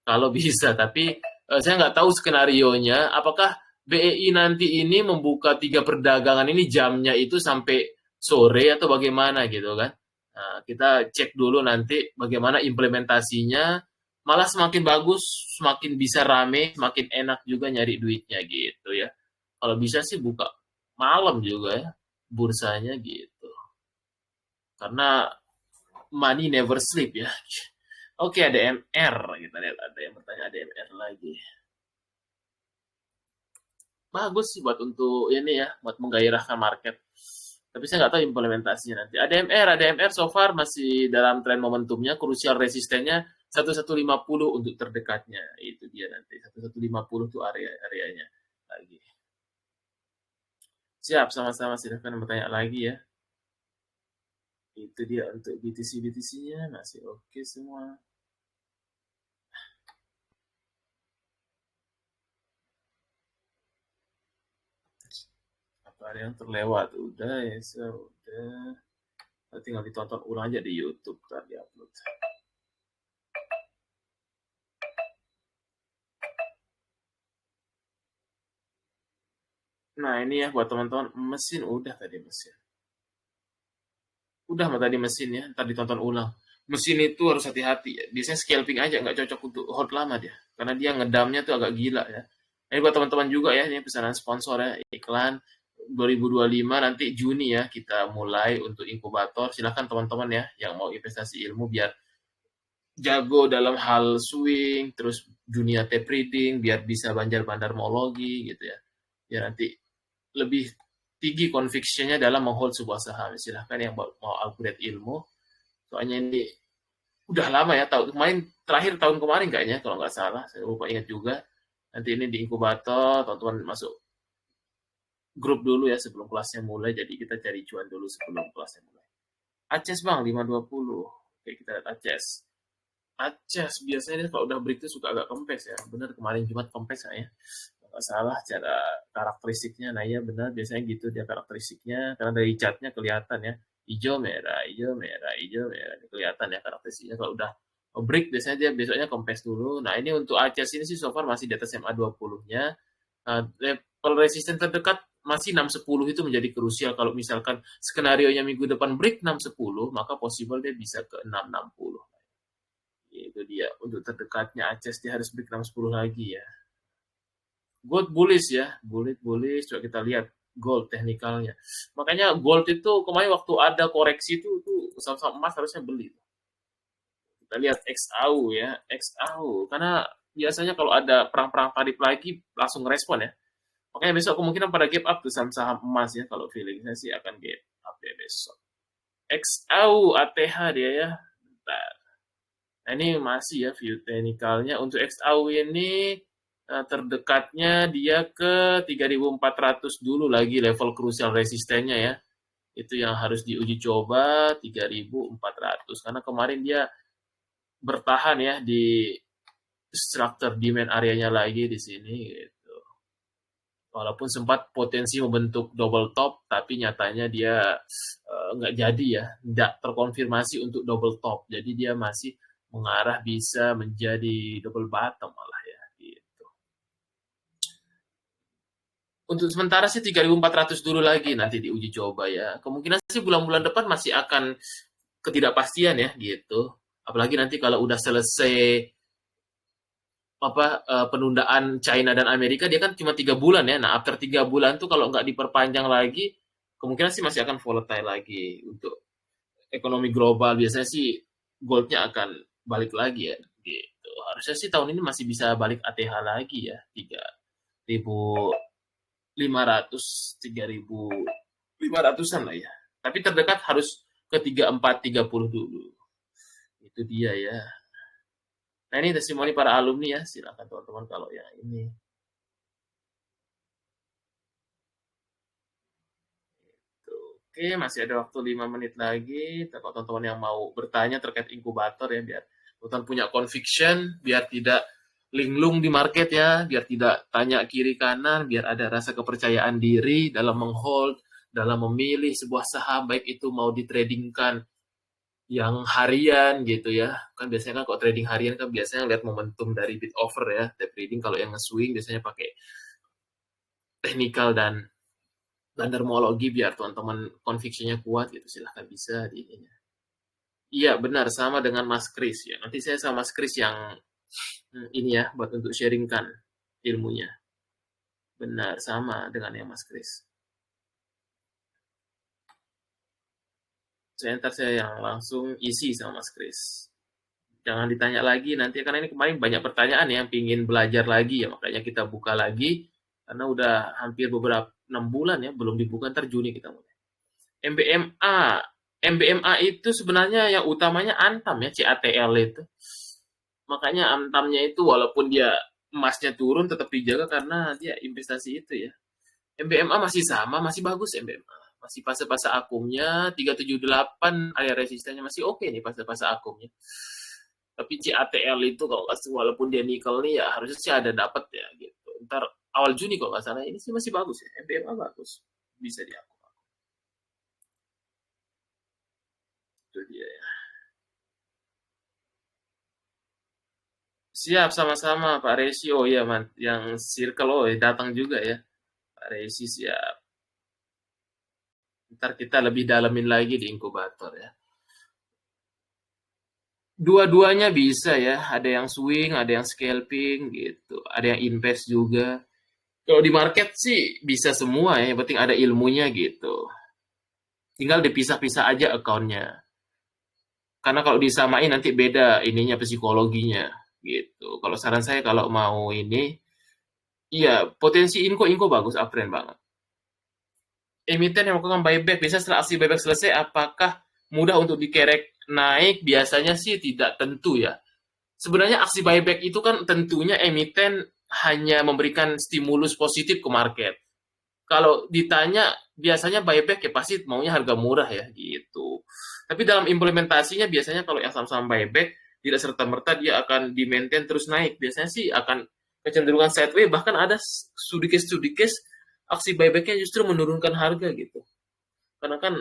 Speaker 1: Kalau bisa, tapi saya nggak tahu skenario-nya. Apakah BEI nanti ini membuka 3 perdagangan ini jamnya itu sampai sore atau bagaimana gitu kan? Nah, kita cek dulu nanti bagaimana implementasinya. Malah semakin bagus, semakin bisa rame, semakin enak juga nyari duitnya gitu ya. Kalau bisa sih buka malam juga ya bursanya gitu. Karena money never sleep ya. Oke, ada MR. Kita lihat ada yang bertanya ada MR lagi. Bagus sih buat untuk ini ya, buat menggairahkan market. Tapi saya nggak tahu implementasinya nanti. ADMR so far masih dalam tren momentumnya, krusial resistennya 1150 untuk terdekatnya. Itu dia nanti, 1150 tuh area-areanya lagi. Siap, sama-sama silahkan bertanya lagi ya. Itu dia untuk BTC-BTC-nya masih oke semua. Apa ada yang terlewat? Udah ya, udah. Tinggal ditonton ulang aja di YouTube kan diupload. Nah ini ya buat teman-teman mesin udah tadi mesin. Udah tadi mesin ya, ntar ditonton ulang. mesin itu harus hati-hati ya. Biasanya scalping aja nggak cocok untuk hold lama dia, karena dia ngedamnya tuh agak gila ya. Ini buat teman-teman juga ya, ini pesanan sponsor ya, iklan 2025 nanti Juni ya kita mulai untuk inkubator. Silahkan teman-teman ya yang mau investasi ilmu biar jago dalam hal swing, terus dunia tape reading, biar bisa bandar mologi gitu ya. Biar nanti lebih tinggi conviction-nya dalam menghold sebuah saham. Silahkan yang mau upgrade ilmu. Soalnya ini udah lama ya, tahun kemarin, terakhir tahun kemarin kayaknya kalau nggak salah, saya lupa ingat juga. Nanti ini di inkubator, teman-teman masuk grup dulu ya sebelum kelasnya mulai, jadi kita cari cuan dulu sebelum kelasnya mulai. Aces bang, 520. Oke, kita lihat Aces. Aces biasanya kalau udah break itu suka agak kempes ya. Bener kemarin Jumat kempes ya. Nggak salah cara karakteristiknya. Nah iya benar biasanya gitu dia karakteristiknya. Karena dari catnya kelihatan ya. Hijau merah, hijau merah, hijau merah. Kelihatan ya karakteristiknya. Kalau udah break biasanya dia besoknya kempes dulu. Nah ini untuk Aces ini sih so far masih di atas MA20-nya. Level resisten terdekat masih 610 itu menjadi krusial. Kalau misalkan skenario-nya minggu depan break 610, maka possible dia bisa ke 660. Itu dia untuk terdekatnya Aces dia harus break 610 lagi ya. Gold bullish ya, bullish. Coba kita lihat gold teknikalnya. Makanya gold itu kemarin waktu ada koreksi itu saham-saham emas harusnya beli. Kita lihat XAU ya, XAU karena biasanya kalau ada perang-perang tarif lagi langsung respon ya. Makanya besok kemungkinan pada gap up tuh saham-saham emas ya, kalau feeling saya sih akan gap up ya besok. XAU ATH dia ya. Bentar. Nah, ini masih ya view teknikalnya. Untuk XAU ini terdekatnya dia ke 3.400 dulu lagi level krusial resistennya ya. Itu yang harus diuji coba 3.400 karena kemarin dia bertahan ya di structure demand areanya lagi di sini gitu. Walaupun sempat potensi membentuk double top, tapi nyatanya dia nggak jadi ya, nggak terkonfirmasi untuk double top. Jadi dia masih mengarah bisa menjadi double bottom malah ya. Gitu. Untuk sementara sih 3.400 dulu lagi nanti diuji coba ya. Kemungkinan sih bulan-bulan depan masih akan ketidakpastian ya gitu. Apalagi nanti kalau udah selesai penundaan China dan Amerika dia kan cuma 3 bulan ya. Nah after 3 bulan tuh kalau nggak diperpanjang lagi kemungkinan sih masih akan volatile lagi untuk ekonomi global. Biasanya sih goldnya akan balik lagi ya gitu. Harusnya sih tahun ini masih bisa balik ATH lagi ya 3.500 3.500-an lah ya. Tapi terdekat harus ke 3430 dulu. Itu dia ya. Nah ini testimoni para alumni ya, silakan teman-teman kalau yang ini. Oke, masih ada waktu 5 menit lagi. Kalau teman-teman yang mau bertanya terkait inkubator ya, biar teman-teman punya conviction, biar tidak linglung di market ya, biar tidak tanya kiri kanan, biar ada rasa kepercayaan diri dalam menghold, dalam memilih sebuah saham, baik itu mau ditradingkan yang harian gitu ya. Kan biasanya kan kalau trading harian kan biasanya lihat momentum dari bid offer ya. Tape trading kalau yang nge-swing biasanya pakai teknikal dan bandarmologi biar teman-teman conviction-nya kuat gitu. Silahkan bisa di ininya. Iya benar sama dengan Mas Kris ya. Nanti saya sama Mas Kris yang ini ya buat untuk sharingkan ilmunya. Benar sama dengan yang Mas Kris. Saya yang langsung isi sama Mas Kris. Jangan ditanya lagi nanti karena ini kemarin banyak pertanyaan yang pingin belajar lagi ya makanya kita buka lagi karena udah hampir beberapa 6 bulan ya belum dibuka ntar Juni kita mulai. MBMA MBMA itu sebenarnya yang utamanya Antam ya CATL itu makanya Antamnya itu walaupun dia emasnya turun tetap dijaga karena dia investasi itu ya. MBMA masih sama masih bagus MBMA masih fase-fase akumnya 378 area resistennya masih oke nih fase-fase akumnya. Tapi CATL itu kalau nggak walaupun dia nikel nih ya harusnya sih ada dapat ya gitu. Ntar awal Juni kalau nggak salah ini sih masih bagus ya. MBMA bagus. Bisa diaku. Itu dia ya. Siap sama-sama Pak Resi. Oh iya man, yang circle oh datang juga ya. Pak Resi siap. Ntar kita lebih dalamin lagi di inkubator ya. Dua-duanya bisa ya, ada yang swing, ada yang scalping gitu, ada yang invest juga. Kalau di market sih bisa semua ya, yang penting ada ilmunya gitu. Tinggal dipisah-pisah aja akunnya. Karena kalau disamain nanti beda ininya psikologinya gitu. Kalau saran saya kalau mau ini, iya potensi Inco bagus, uptrend banget. Emiten yang melakukan buyback, biasanya setelah aksi buyback selesai, apakah mudah untuk dikerek naik? Biasanya sih tidak tentu ya. Sebenarnya aksi buyback itu kan tentunya emiten hanya memberikan stimulus positif ke market. Kalau ditanya biasanya buyback ya pasti maunya harga murah ya gitu. Tapi dalam implementasinya biasanya kalau yang saham-saham buyback tidak serta-merta dia akan di-maintain terus naik. Biasanya sih akan kecenderungan sideways, bahkan ada studi case aksi buybacknya justru menurunkan harga gitu. Karena kan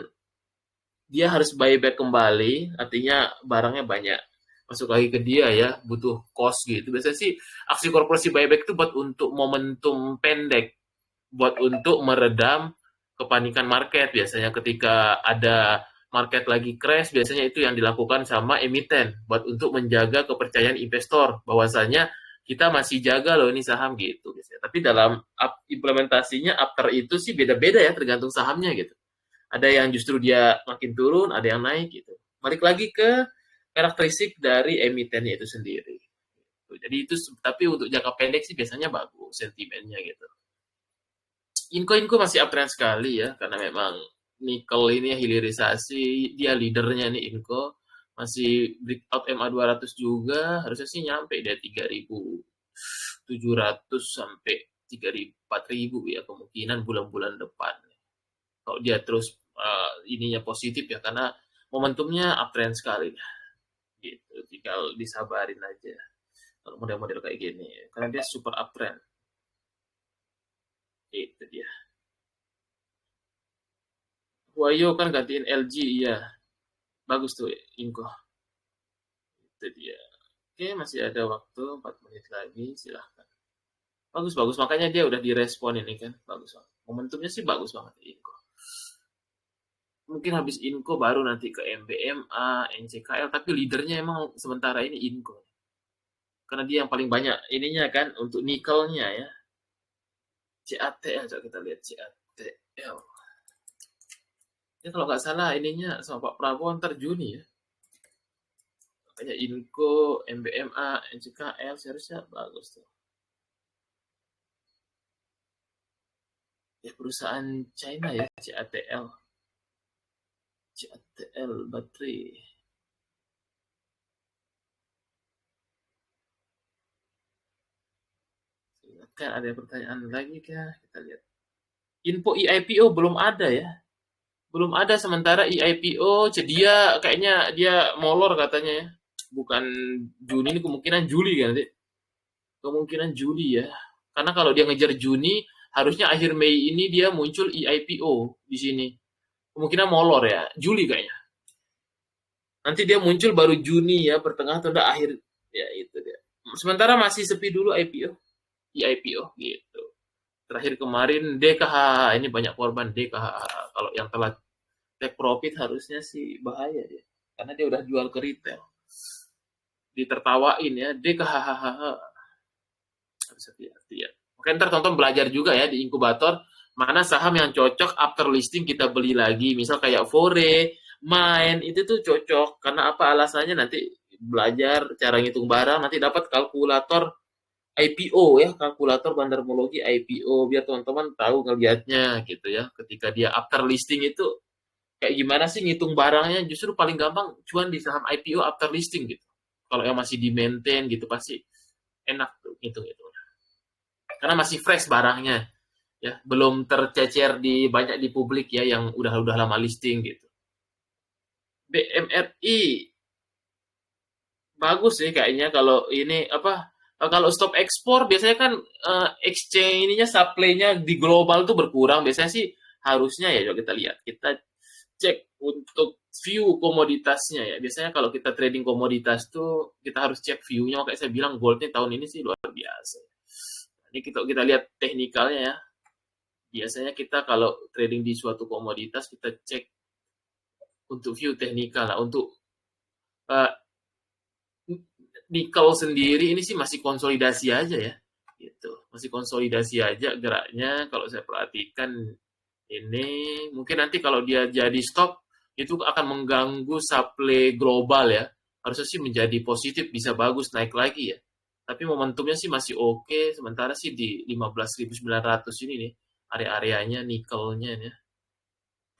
Speaker 1: dia harus buyback kembali, artinya barangnya banyak masuk lagi ke dia ya, butuh cost gitu. Biasanya sih aksi korporasi buyback itu buat untuk momentum pendek, buat untuk meredam kepanikan market. Biasanya ketika ada market lagi crash, biasanya itu yang dilakukan sama emiten buat untuk menjaga kepercayaan investor bahwasanya kita masih jaga loh ini saham gitu biasanya. Tapi dalam implementasinya after itu sih beda-beda ya tergantung sahamnya gitu. Ada yang justru dia makin turun, ada yang naik gitu. Balik lagi ke karakteristik dari emitennya itu sendiri. Jadi itu tapi untuk jangka pendek sih biasanya bagus sentimennya gitu. Inco masih uptrend sekali ya karena memang nikel ini hilirisasi dia leadernya nih Inco masih breakout MA 200 juga harusnya sih nyampe dia 3.700 sampai 3.000 4.000 ya kemungkinan bulan-bulan depan kalau dia terus ininya positif ya karena momentumnya uptrend sekali gitu tinggal disabarin aja kalau model-model kayak gini karena dia super uptrend itu dia. Huayo kan gantiin LG ya bagus tuh Inco itu dia. Oke masih ada waktu 4 menit lagi silahkan bagus bagus makanya dia udah direspon ini kan bagus banget momentumnya sih bagus banget Inco mungkin habis Inco baru nanti ke MBMA NCKL tapi leadernya emang sementara ini Inco karena dia yang paling banyak ininya kan untuk nikelnya ya CATL coba kita lihat CATL ya kalau nggak salah ininya sama Pak Prabowo ntar Juni ya makanya Inco MBMA NCKL seharusnya bagus tuh ya perusahaan China ya CATL baterai kan ada pertanyaan lagi kah kita lihat info EIPO belum ada ya belum ada sementara EIPO dia kayaknya dia molor katanya ya bukan Juni ini kemungkinan Juli kan nanti kemungkinan Juli ya karena kalau dia ngejar Juni harusnya akhir Mei ini dia muncul EIPO di sini kemungkinan molor ya Juli kayaknya nanti dia muncul baru Juni ya pertengahan atau enggak akhir ya itu dia sementara masih sepi dulu IPO EIPO gitu terakhir kemarin DKH ini banyak korban DKH kalau yang telah take profit harusnya sih bahaya dia karena dia udah jual ke retail ditertawain ya DKH harus hati-hati ya makanya ntar tonton belajar juga ya di inkubator mana saham yang cocok after listing kita beli lagi misal kayak Fore main itu tuh cocok karena apa alasannya nanti belajar cara ngitung barang nanti dapat kalkulator IPO ya kalkulator bandarmologi IPO biar teman-teman tahu ngelihatnya gitu ya ketika dia after listing itu kayak gimana sih ngitung barangnya justru paling gampang cuan di saham IPO after listing gitu kalau yang masih di maintain gitu pasti enak tuh ngitung itu karena masih fresh barangnya ya belum tercecer di banyak di publik ya yang udah lama listing gitu BMRI bagus sih kayaknya kalau ini apa kalau stop ekspor biasanya kan exchange ininya supply-nya di global tuh berkurang biasanya sih harusnya ya coba kita lihat kita cek untuk view komoditasnya ya biasanya kalau kita trading komoditas tuh kita harus cek view-nya makanya saya bilang goldnya tahun ini sih luar biasa ini kita lihat teknikalnya ya biasanya kita kalau trading di suatu komoditas kita cek untuk view teknikal lah untuk uh, nikel sendiri ini sih masih konsolidasi aja ya, gitu. Masih konsolidasi aja geraknya. Kalau saya perhatikan ini mungkin nanti kalau dia jadi stop itu akan mengganggu supply global ya. Harusnya sih menjadi positif, bisa bagus naik lagi ya. Tapi momentumnya sih masih oke. Sementara sih di 15.900 ini nih area-areanya nikelnya ya.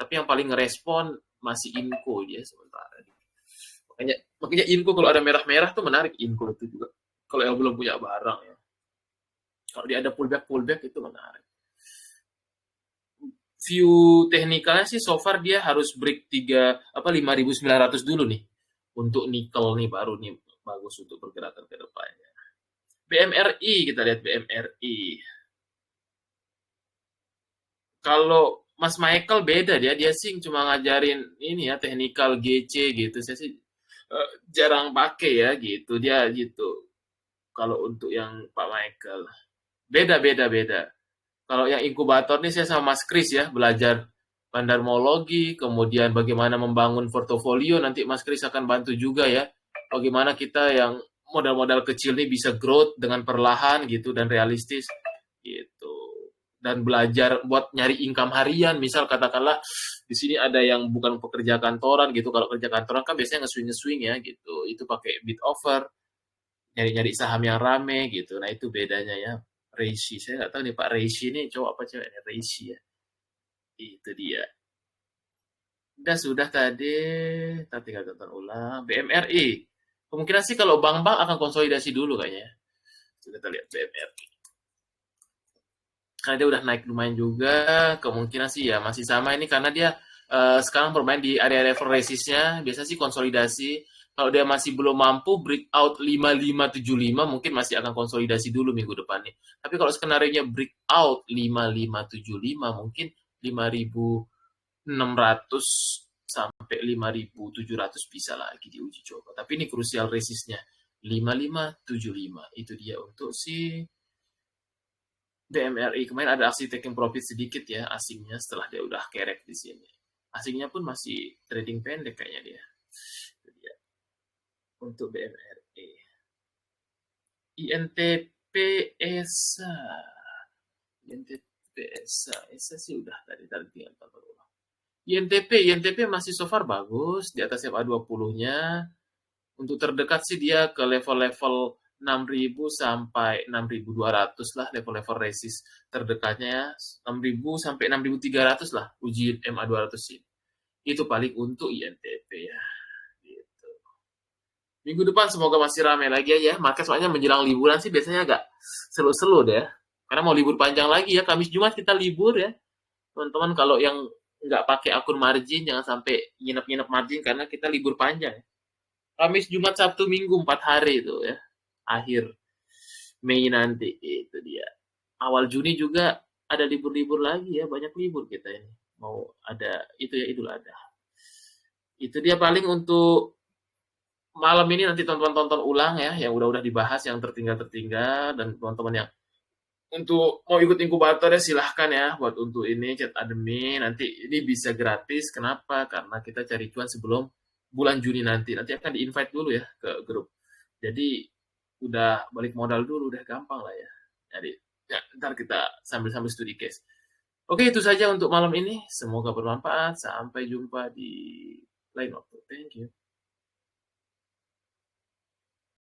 Speaker 1: Tapi yang paling ngerespon masih Inco dia sementara. Makanya Inco kalau ada merah-merah tuh menarik Inco itu juga. Kalau yang belum punya barang ya. Kalau dia ada pullback itu menarik. View teknikalnya sih so far dia harus break 5.900 dulu nih. Untuk nikel nih baru nih bagus untuk pergerakan ke depannya. BMRI kita lihat BMRI. Kalau Mas Michael beda dia sih cuma ngajarin ini ya teknikal GC gitu. Saya sih jarang pakai ya gitu. Dia gitu. Kalau untuk yang Pak Michael. Beda. Kalau yang inkubator nih saya sama Mas Kris ya, belajar bandarmologi, kemudian bagaimana membangun portofolio, nanti Mas Kris akan bantu juga ya. Bagaimana kita yang modal-modal kecil nih bisa growth dengan perlahan gitu dan realistis gitu. Dan belajar buat nyari income harian, misal katakanlah di sini ada yang bukan pekerja kantoran gitu. Kalau kerja kantoran kan biasanya nge-swing ya gitu. Itu pakai bid offer, nyari-nyari saham yang rame gitu. Nah itu bedanya ya. Reishi, saya nggak tahu nih Pak Reishi ini cowok apa cewek ya Reishi ya. Itu dia. Sudah tadi, kita tinggal tonton ulang. BMRI. Kemungkinan sih kalau bank-bank akan konsolidasi dulu kayaknya. Sudah kita lihat BMRI. Karena dia udah naik lumayan juga, kemungkinan sih ya masih sama ini karena dia sekarang bermain di area level resistnya, biasa sih konsolidasi. Kalau dia masih belum mampu breakout 5575 mungkin masih akan konsolidasi dulu minggu depan nih. Tapi kalau skenario-nya breakout 5575 mungkin 5.600 sampai 5.700 bisa lagi diuji coba. Tapi ini krusial resistnya 5575 itu dia untuk si BMRI. Kemarin ada aksi taking profit sedikit ya asingnya setelah dia udah kerek di sini. Asingnya pun masih trading pendek kayaknya dia. Itu dia. Untuk BMRI. INTP ESA. INTP ESA. ESA sih udah tadi tinggal tonton ulang. INTP masih so far bagus di atas MA 20-nya. Untuk terdekat sih dia ke level-level 6.000 sampai 6.200 lah level-level resist terdekatnya ya. 6.000 sampai 6.300 lah uji MA 200 ini. Itu paling untuk INTP ya. Gitu. Minggu depan semoga masih ramai lagi ya. Market soalnya menjelang liburan sih biasanya agak selo-selo deh. Karena mau libur panjang lagi ya. Kamis Jumat kita libur ya. Teman-teman kalau yang nggak pakai akun margin jangan sampai nginep-nginep margin karena kita libur panjang. Kamis, Jumat, Sabtu, Minggu 4 hari itu ya. Akhir Mei nanti itu dia. Awal Juni juga ada libur-libur lagi ya, banyak libur kita ini. Mau ada itu ya Idul Adha. Itu dia paling untuk malam ini nanti tonton ulang ya yang udah dibahas yang tertinggal dan teman-teman yang untuk mau ikut inkubator ya silahkan ya buat untuk ini chat admin nanti ini bisa gratis. Kenapa? Karena kita cari cuan sebelum bulan Juni nanti akan di-invite dulu ya ke grup. Jadi udah balik modal dulu udah gampang lah ya. Jadi ya, ntar kita sambil studi case. Oke itu saja untuk malam ini. Semoga bermanfaat. Sampai jumpa di lain waktu. Thank you.